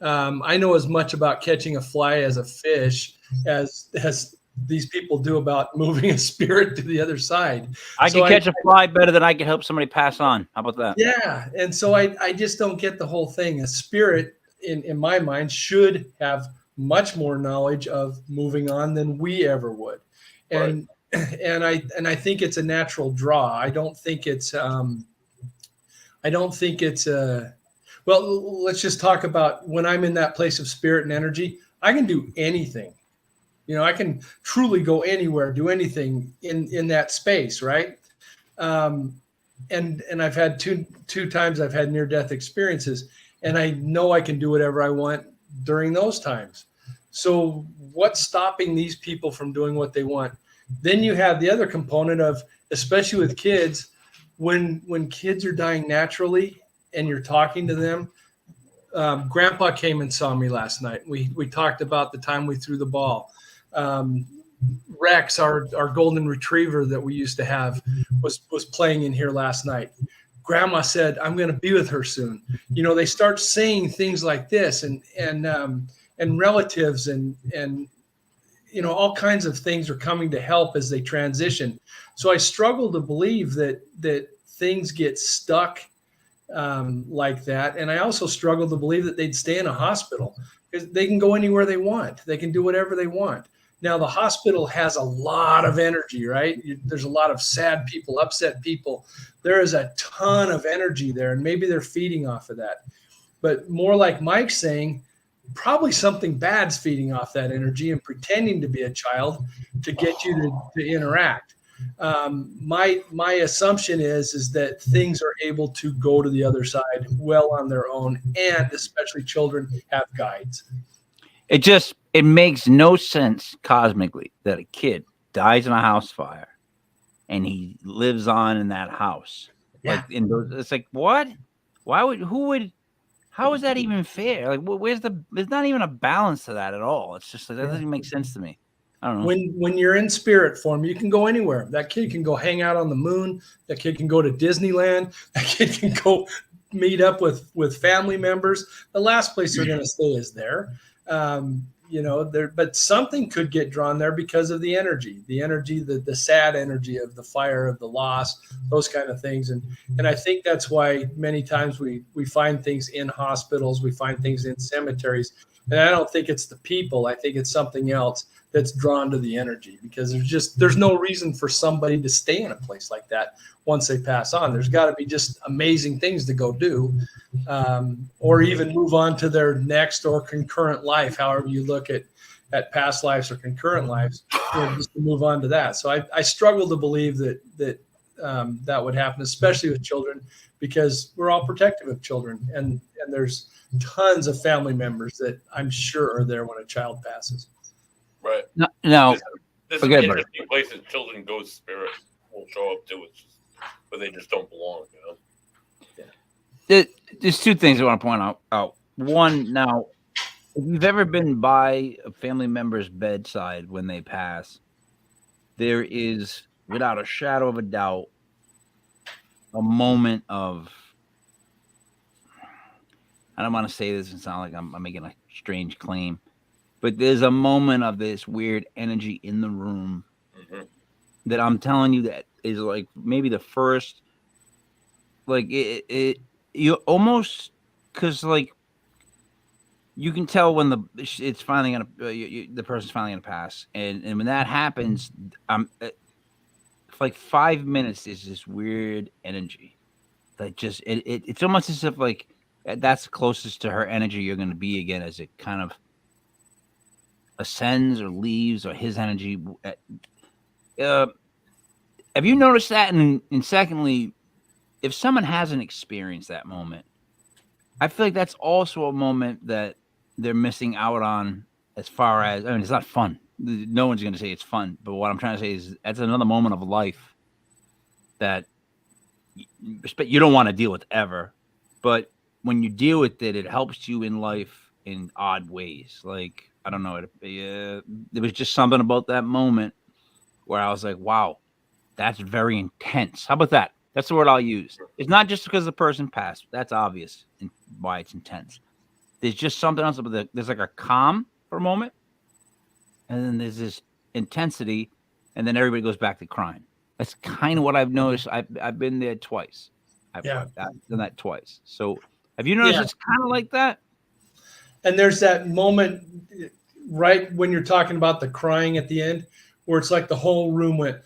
I know as much about catching a fly as a fish as these people do about moving a spirit to the other side. I can catch a fly better than I can help somebody pass on. How about that? Yeah. And so I just don't get the whole thing. A spirit, in my mind, should have much more knowledge of moving on than we ever would. And right. and I think it's a natural draw. I don't think it's well, let's just talk about when I'm in that place of spirit and energy, I can do anything. You know, I can truly go anywhere, do anything in that space, right? And I've had two times I've had near-death experiences, and I know I can do whatever I want during those times. So what's stopping these people from doing what they want? Then you have the other component of, especially with kids, when kids are dying naturally and you're talking to them. Grandpa came and saw me last night. We talked about the time we threw the ball. Rex, our golden retriever that we used to have, was playing in here last night. grandma said, I'm going to be with her soon. You know, they start saying things like this, and relatives and, you know, all kinds of things are coming to help as they transition. So I struggle to believe that things get stuck like that. And I also struggle to believe that they'd stay in a hospital, because they can go anywhere they want. They can do whatever they want. Now, the hospital has a lot of energy, right? There's a lot of sad people, upset people. There is a ton of energy there, and maybe they're feeding off of that. But more like Mike's saying, probably something bad's feeding off that energy and pretending to be a child to get you to interact. My assumption is that things are able to go to the other side well on their own, and especially children have guides. It makes no sense cosmically that a kid dies in a house fire and he lives on in that house. Yeah. Like, it's like, what? How is that even fair? Like, there's not even a balance to that at all. It's just like, that doesn't make sense to me. I don't know. When you're in spirit form, you can go anywhere. That kid can go hang out on the moon. That kid can go to Disneyland. That kid can go meet up with family members. The last place they're going to stay is there. You know, but something could get drawn there because of the energy, the sad energy of the fire, of the loss, those kind of things. And I think that's why many times we find things in hospitals, we find things in cemeteries. And I don't think it's the people. I think it's something else that's drawn to the energy, because there's no reason for somebody to stay in a place like that once they pass on. There's got to be just amazing things to go do, or even move on to their next or concurrent life, however you look at past lives or concurrent lives, just to move on to that. So I struggle to believe that would happen, especially with children, because we're all protective of children, and there's tons of family members that I'm sure are there when a child passes. Right. No. This is an interesting place that children go. Spirits will show up to. It's just, but they just don't belong. You know. Yeah. There's two things I want to point out. One, now, if you've ever been by a family member's bedside when they pass, there is, without a shadow of a doubt, a moment of, I don't want to say this and sound like I'm making a strange claim, but there's a moment of this weird energy in the room that I'm telling you that is like maybe the first, like you almost, because like you can tell when it's finally gonna the person's finally gonna pass, and when that happens, for like 5 minutes there's this weird energy that just it's almost as if like that's closest to her energy you're gonna be again, as it kind of ascends or leaves, or his energy. Have you noticed that? And secondly, if someone hasn't experienced that moment, I feel like that's also a moment that they're missing out on, as far as, I mean, it's not fun. No one's going to say it's fun, but what I'm trying to say is that's another moment of life that you don't want to deal with ever. But when you deal with it, it helps you in life in odd ways. Like, I don't know. There was just something about that moment where I was like, wow, that's very intense. How about that? That's the word I'll use. It's not just because the person passed. That's obvious why it's intense. There's just something else. There's like a calm for a moment, and then there's this intensity, and then everybody goes back to crying. That's kind of what I've noticed. I've been there twice. I've done that twice. So have you noticed it's kind of like that? And there's that moment right when you're talking about the crying at the end, where it's like the whole room went,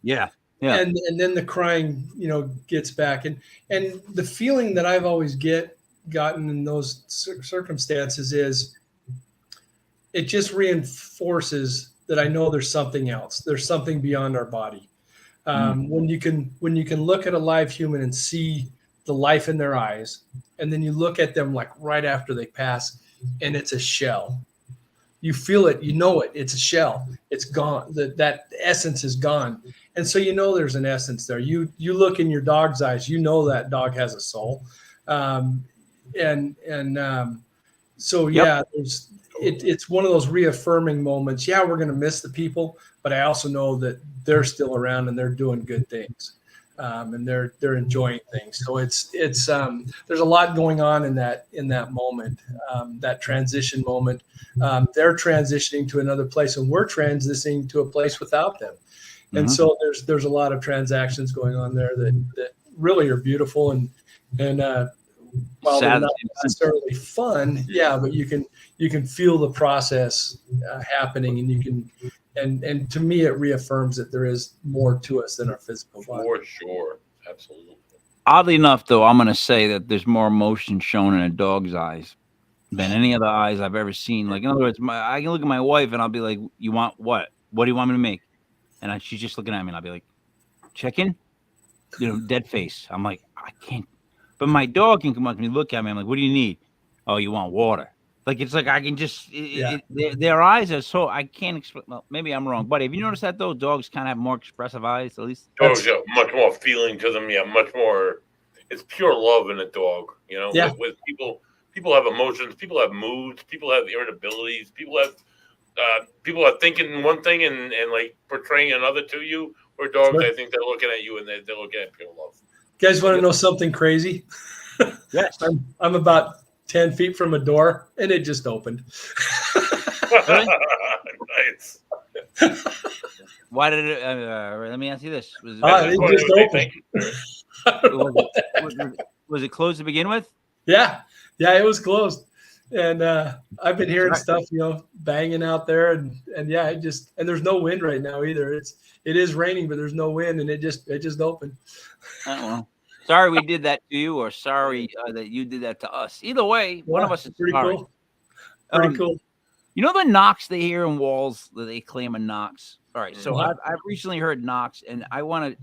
yeah. And then the crying, gets back. And the feeling that I've always gotten in those circumstances is it just reinforces that I know there's something else. There's something beyond our body. When you can look at a live human and see the life in their eyes, and then you look at them like right after they pass, and it's a shell. You feel it, you know it. It's a shell. It's gone. That essence is gone, and so there's an essence there. You look in your dog's eyes, that dog has a soul, it's one of those reaffirming moments. We're going to miss the people, but I also know that they're still around and they're doing good things. and they're enjoying things. So it's there's a lot going on in that moment, that transition moment. They're transitioning to another place, and we're transitioning to a place without them. And so there's a lot of transactions going on there that really are beautiful, and while they're not necessarily fun, but you can feel the process happening, and you can, and to me, it reaffirms that there is more to us than our physical body. For sure, absolutely. Oddly enough, though, I'm going to say that there's more emotion shown in a dog's eyes than any other eyes I've ever seen. Like, in other words, I can look at my wife and I'll be like, "You want what? What do you want me to make?" And she's just looking at me, and I'll be like, "Chicken," dead face. I'm like, I can't. But my dog can come up to me, look at me. I'm like, "What do you need?" "Oh, you want water?" Like, it's like I can just. Their eyes are so I can't explain. Well, maybe I'm wrong, but have you noticed that those dogs kind of have more expressive eyes? At least dogs have much more feeling to them. Yeah, much more. It's pure love in a dog. With people have emotions. People have moods. People have irritabilities. People are thinking one thing and like portraying another to you. Or dogs, I think they're looking at you and they're looking at pure love. You guys want to know something crazy? Yes. I'm about 10 feet from a door, and it just opened. Nice. Why did it? Let me ask you this: it just opened. Was it closed to begin with? Yeah, it was closed, and I've been hearing stuff, banging out there, and there's no wind right now either. It is raining, but there's no wind, and it just opened. Oh, well. Sorry we did that to you, or sorry that you did that to us. Either way, one of us is pretty sorry. cool. Pretty cool. You know the knocks they hear in walls that they claim are knocks? All right, so I've recently heard knocks, and I want to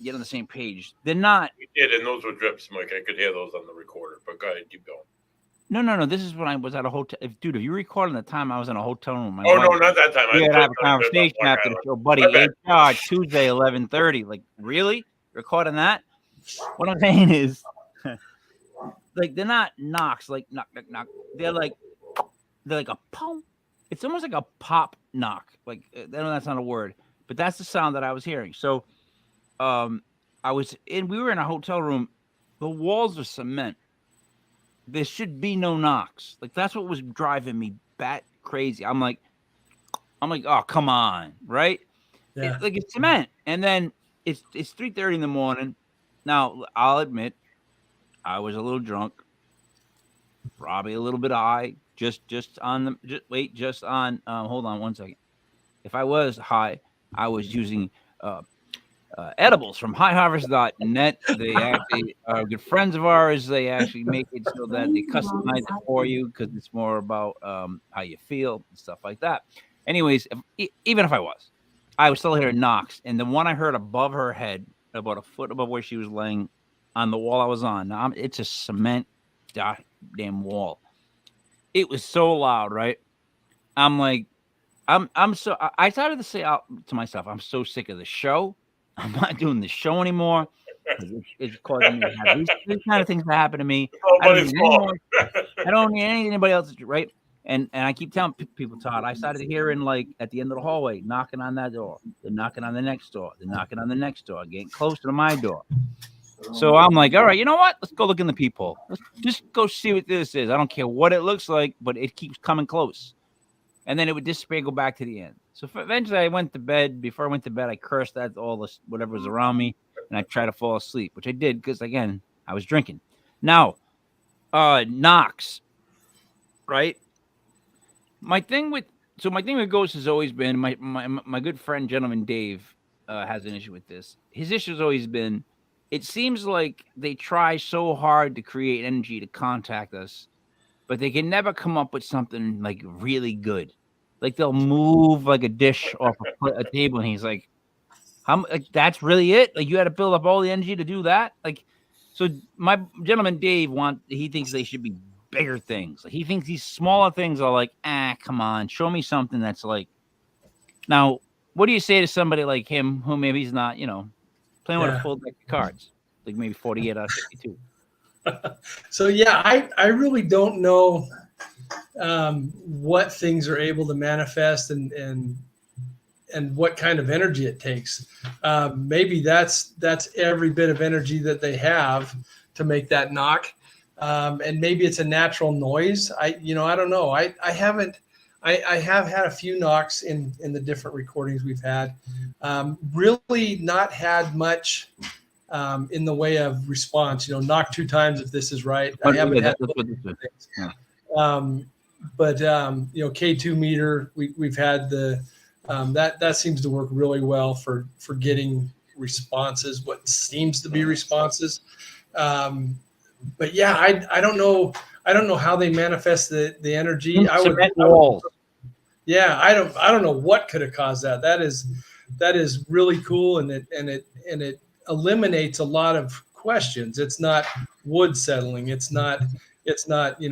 get on the same page. They're not. We did, and those were drips, Mike. I could hear those on the recorder, but go ahead, keep going. No. This is when I was at a hotel. If you recording the time I was in a hotel room. No, not that time. We had to have a conversation after the show, buddy. HR Tuesday 11:30. Like, really? Recording that? What I'm saying is, like, they're not knocks, like knock, knock, knock. They're like a pump. It's almost like a pop knock. Like, I know that's not a word, but that's the sound that I was hearing. So, we were in a hotel room. The walls are cement. There should be no knocks. Like, that's what was driving me bat crazy. I'm like, oh, come on, right? Yeah. It's cement. And then it's 3:30 in the morning. Now, I'll admit, I was a little drunk, probably a little bit high. Hold on one second. If I was high, I was using edibles from highharvest.net. They actually are good friends of ours. They actually make it so that they customize it for you because it's more about how you feel and stuff like that. Anyways, even if I was still hearing knocks. And the one I heard above her head, about a foot above where she was laying on the wall I was on. Now, it's a cement damn wall. It was so loud, right? I'm like, I started to say out to myself, I'm so sick of the show. I'm not doing the show anymore. It's causing me to have these kind of things that happen to me. I don't need anybody else, right? And I keep telling people, Todd, I started hearing, like, at the end of the hallway, knocking on that door. They're knocking on the next door. They're knocking on the next door, getting closer to my door. So I'm like, all right, you know what? Let's go look in the peephole. Let's just go see what this is. I don't care what it looks like, but it keeps coming close. And then it would disappear, go back to the end. So eventually I went to bed. Before I went to bed, I cursed at all this, whatever was around me, and I tried to fall asleep, which I did because, again, I was drinking. Now, knocks, right? My thing with ghosts has always been my good friend, gentleman Dave, has an issue with this. His issue has always been, it seems like they try so hard to create energy to contact us, but they can never come up with something like really good. Like, they'll move like a dish off a table, and he's like, that's really it? Like, you had to build up all the energy to do that? Like, so my gentleman Dave he thinks they should be bigger things. Like, he thinks these smaller things are like, come on, show me something that's like. Now, what do you say to somebody like him who maybe he's not, playing with a full deck of cards, like maybe 48 out of 52? So I really don't know what things are able to manifest and what kind of energy it takes. Maybe that's every bit of energy that they have to make that knock. And maybe it's a natural noise. I don't know. I have had a few knocks in the different recordings we've had. Really not had much in the way of response. Knock 2 times if this is right. I haven't had things. But K2 meter, we've had the that seems to work really well for getting responses, what seems to be responses. But yeah, I don't know how they manifest the energy. Yeah, I don't know what could have caused that. That is really cool, and it eliminates a lot of questions. It's not wood settling. It's not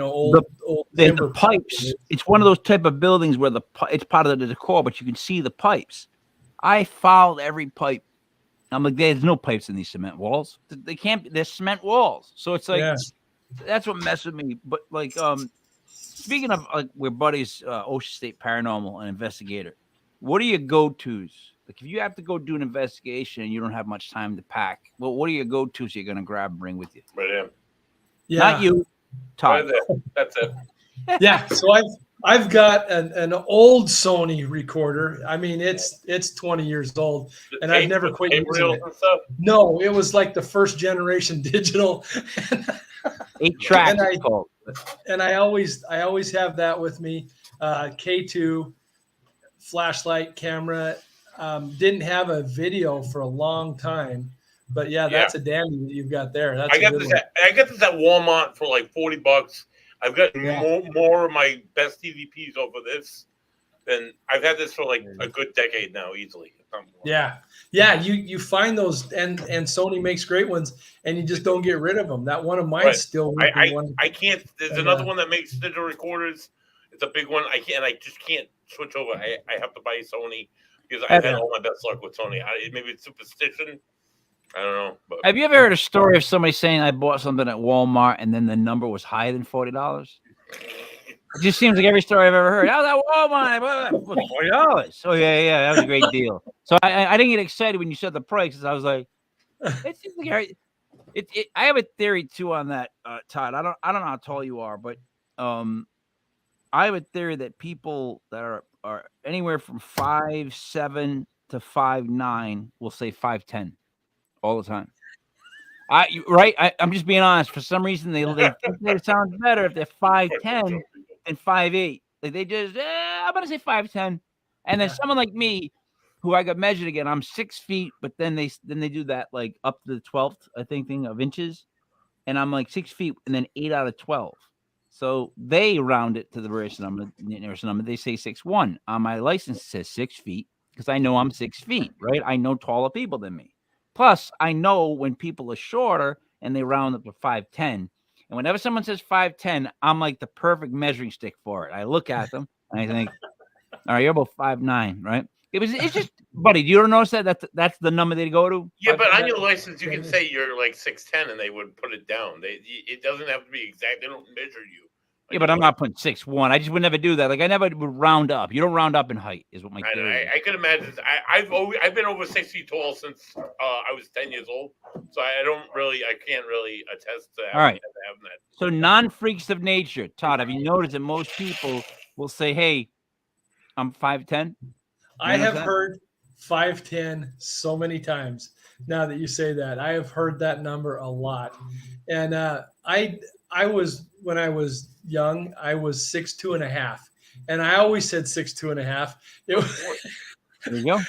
old timber pipes. It's one of those type of buildings where it's part of the decor, but you can see the pipes. I fouled every pipe. I'm like, there's no pipes in these cement walls. They can't. They're cement walls. So it's like that's what messed with me. But like, speaking of like, we're buddies, Ocean State Paranormal, an investigator. What are your go-tos? Like, if you have to go do an investigation and you don't have much time to pack, well, what are your go-tos you're gonna grab and bring with you? Right in. Yeah. Not you, Todd. Right, that's it. Yeah. So I've got an old Sony recorder. I mean, it's 20 years old, and I've never quit using it. No, it was like the first generation digital. 8 tracks. And I always have that with me. K2 flashlight camera. Didn't have a video for a long time, but that's a dandy that you've got there. That's I got this at Walmart for like $40. I've got more of my best DVPs over this than I've had this for like a good decade now, easily. Yeah. You find those, and Sony makes great ones, and you just don't get rid of them. That one of mine still. I can't. There's another one that makes digital recorders. It's a big one. I just can't switch over. I have to buy Sony because I've had all my best luck with Sony. Maybe it's superstition. I don't know. But have you ever heard a story of somebody saying I bought something at Walmart and then the number was higher than $40? It just seems like every story I've ever heard. I was at Walmart. I bought $40. Oh yeah, that was a great deal. So I didn't get excited when you said the prices. I was like, it seems like I have a theory too on that, Todd. I don't know how tall you are, but I have a theory that people that are anywhere from 5'7" to 5'9" will say 5'10" all the time. I'm just being honest. For some reason, they think it sounds better if they're 5'10" than 5'8". Like they just, I'm gonna say 5'10". And then someone like me, who I got measured again, I'm 6 feet, but then they do that like up to the 12th, I think, thing of inches, and I'm like 6 feet, and then 8 out of 12. So they round it to the nearest number. They say 6'1". On my license, it says 6 feet because I know I'm 6 feet, right? I know taller people than me. Plus, I know when people are shorter and they round up to 5'10". And whenever someone says 5'10", I'm like the perfect measuring stick for it. I look at them and I think, all right, you're about 5'9", right? It's just, buddy, do you ever notice that's the number they go to? Yeah, but on your license, you can say you're like 6'10", and they would put it down. It doesn't have to be exact. They don't measure you. Yeah, but I'm not putting 6'1". I just would never do that. Like I never would round up. You don't round up in height, is what my theory is. I could imagine. I've been over 6 feet tall since I was 10 years old, so I can't really attest to having that. So non-freaks of nature, Todd, have you noticed that most people will say, "Hey, I'm 5'10"? I have heard 5'10" so many times. Now that you say that, I have heard that number a lot, and I was, when I was young, I was 6'2.5", and I always said 6'2.5". There you go.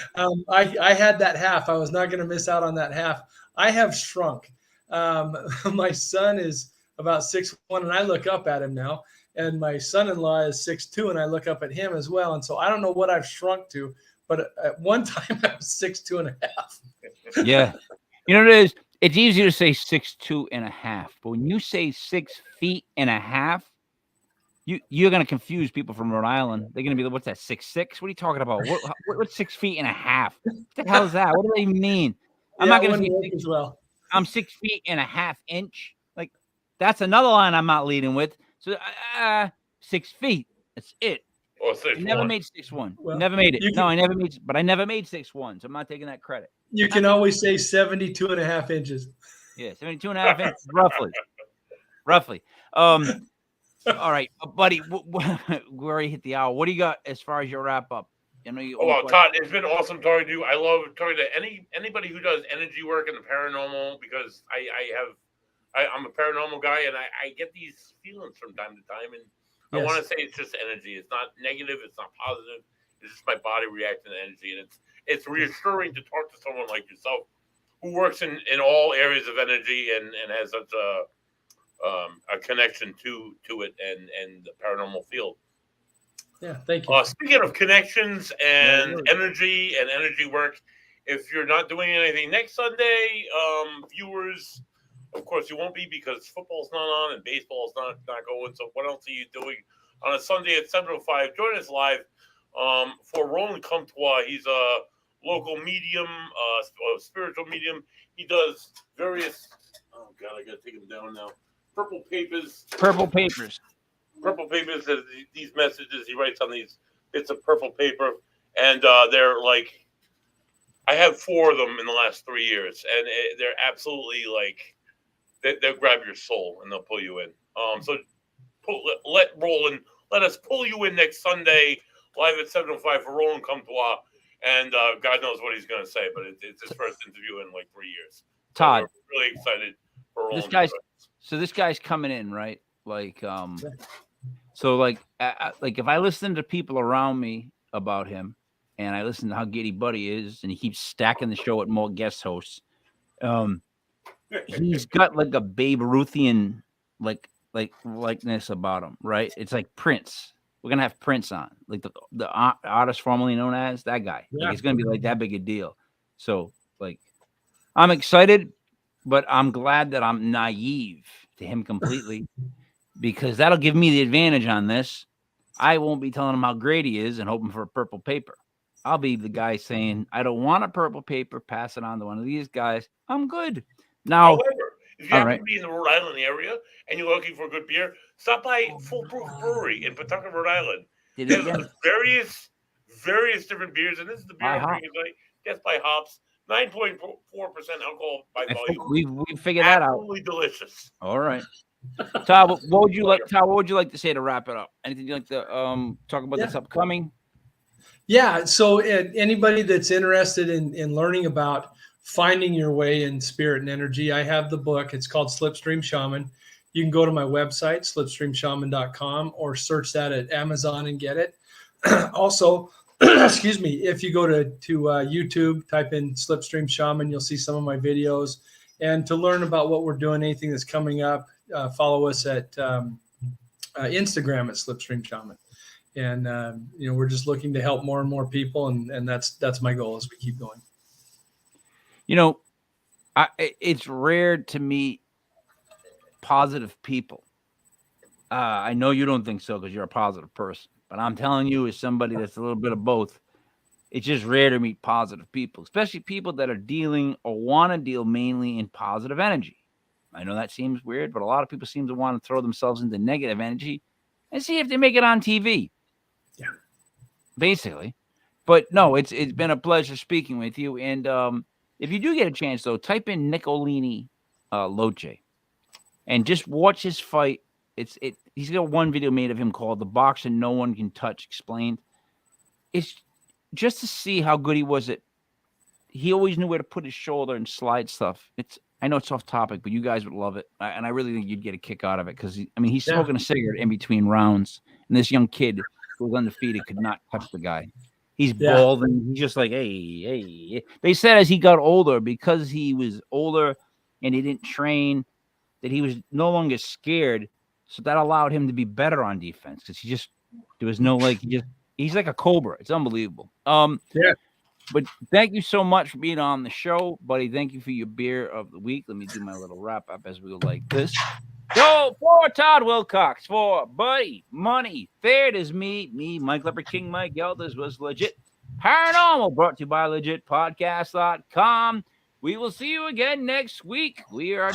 I had that half. I was not going to miss out on that half. I have shrunk. My son is about 6'1", and I look up at him now. And my son-in-law is 6'2", and I look up at him as well. And so I don't know what I've shrunk to, but at one time I was 6'2.5". Yeah. You know what it is? It's easy to say 6'2.5", but when you say 6 feet and a half, you're going to confuse people from Rhode Island. They're going to be like, what's that, 6'6"? What are you talking about? What's 6 feet and a half? What the hell is that? What do they mean? I'm not going to say 6, well. I'm 6 feet and a half inch. Like, that's another line I'm not leading with. So 6 feet. That's it. Or I never 6'1"? made 6'1". Well, Never made it. you No, can- I never made, but I never made 6'1", so I'm not taking that credit. You can always say 72.5 inches. Yeah, 72.5 inches, roughly. All right, buddy, we already hit the hour. What do you got as far as your wrap up? I know you. Oh, well, Todd, it's been awesome talking to you. I love talking to anybody who does energy work in the paranormal, because I'm a paranormal guy, and I get these feelings from time to time, and I want to say it's just energy. It's not negative. It's not positive. It's just my body reacting to energy, and it's reassuring to talk to someone like yourself who works in all areas of energy and has such a connection to it and the paranormal field. Yeah, thank you. Speaking of connections and energy work, if you're not doing anything next Sunday, viewers, of course you won't be, because football's not on and baseball's not going. So what else are you doing on a Sunday at 7:05? Join us live for Roland Comtois. He's a local medium, spiritual medium. He does various. Oh God, I gotta take him down now. Purple papers. These messages he writes on these bits of purple paper, and they're like, I have 4 of them in the last 3 years, and they're absolutely like, they'll grab your soul and they'll pull you in. So let us pull you in next Sunday live at 7:05 for Roland Comtois, and God knows what he's going to say, but it's his first interview in like 3 years. Todd, so we're really excited for Roland. This guy's coming in, right? Like, so like if I listen to people around me about him, and I listen to how giddy Buddy is, and he keeps stacking the show at more guest hosts, he's got like a Babe Ruthian likeness about him, right? It's like Prince. We're gonna have Prince on, like the artist formerly known as that guy. Yeah. Like, it's gonna be like that big a deal. So like, I'm excited, but I'm glad that I'm naive to him completely, because that'll give me the advantage on this. I won't be telling him how great he is and hoping for a purple paper. I'll be the guy saying, I don't want a purple paper, pass it on to one of these guys. I'm good. Now, however, if you happen to be in the Rhode Island area and you're looking for a good beer, stop by Foolproof Brewery in Pawtucket, Rhode Island. There's various different beers, and this is the beer I'm drinking tonight. Guess by hops. 9.4% alcohol by volume. We figured that out. Absolutely delicious. All right. Todd, what would you like to say to wrap it up? Anything you'd like to talk about that's upcoming? Yeah. So anybody that's interested in learning about finding your way in spirit and energy, I have the book. It's called Slipstream Shaman. You can go to my website, slipstreamshaman.com, or search that at Amazon and get it. Also, excuse me, if you go to YouTube, type in Slipstream Shaman, you'll see some of my videos. And to learn about what we're doing, anything that's coming up, follow us at Instagram at Slipstream Shaman. And we're just looking to help more and more people, and that's my goal as we keep going. It's rare to meet positive people. I know you don't think so because you're a positive person, but I'm telling you, as somebody that's a little bit of both, it's just rare to meet positive people, especially people that are dealing or want to deal mainly in positive energy. I know that seems weird, but a lot of people seem to want to throw themselves into negative energy and see if they make it on TV. Yeah, basically. But no, it's been a pleasure speaking with you. And if you do get a chance, though, type in Nicolini Loche and just watch his fight. He's got one video made of him called "The Boxer No One Can Touch Explained." It's just to see how good he was at. He always knew where to put his shoulder and slide stuff. I know it's off topic, but you guys would love it, and I really think you'd get a kick out of it because he's smoking a cigarette in between rounds, and this young kid who was undefeated could not touch the guy. He's bald and he's just like, hey. They said as he got older, because he was older and he didn't train, that he was no longer scared. So that allowed him to be better on defense because there was no he's like a cobra. It's unbelievable. But thank you so much for being on the show, buddy. Thank you for your beer of the week. Let me do my little wrap up as we go like this. So for Todd Wilcox, for Buddy Money, there it is me, Mike Leopard King, Mike Gelders was Legit Paranormal, brought to you by LegitPodcast.com. We will see you again next week. We are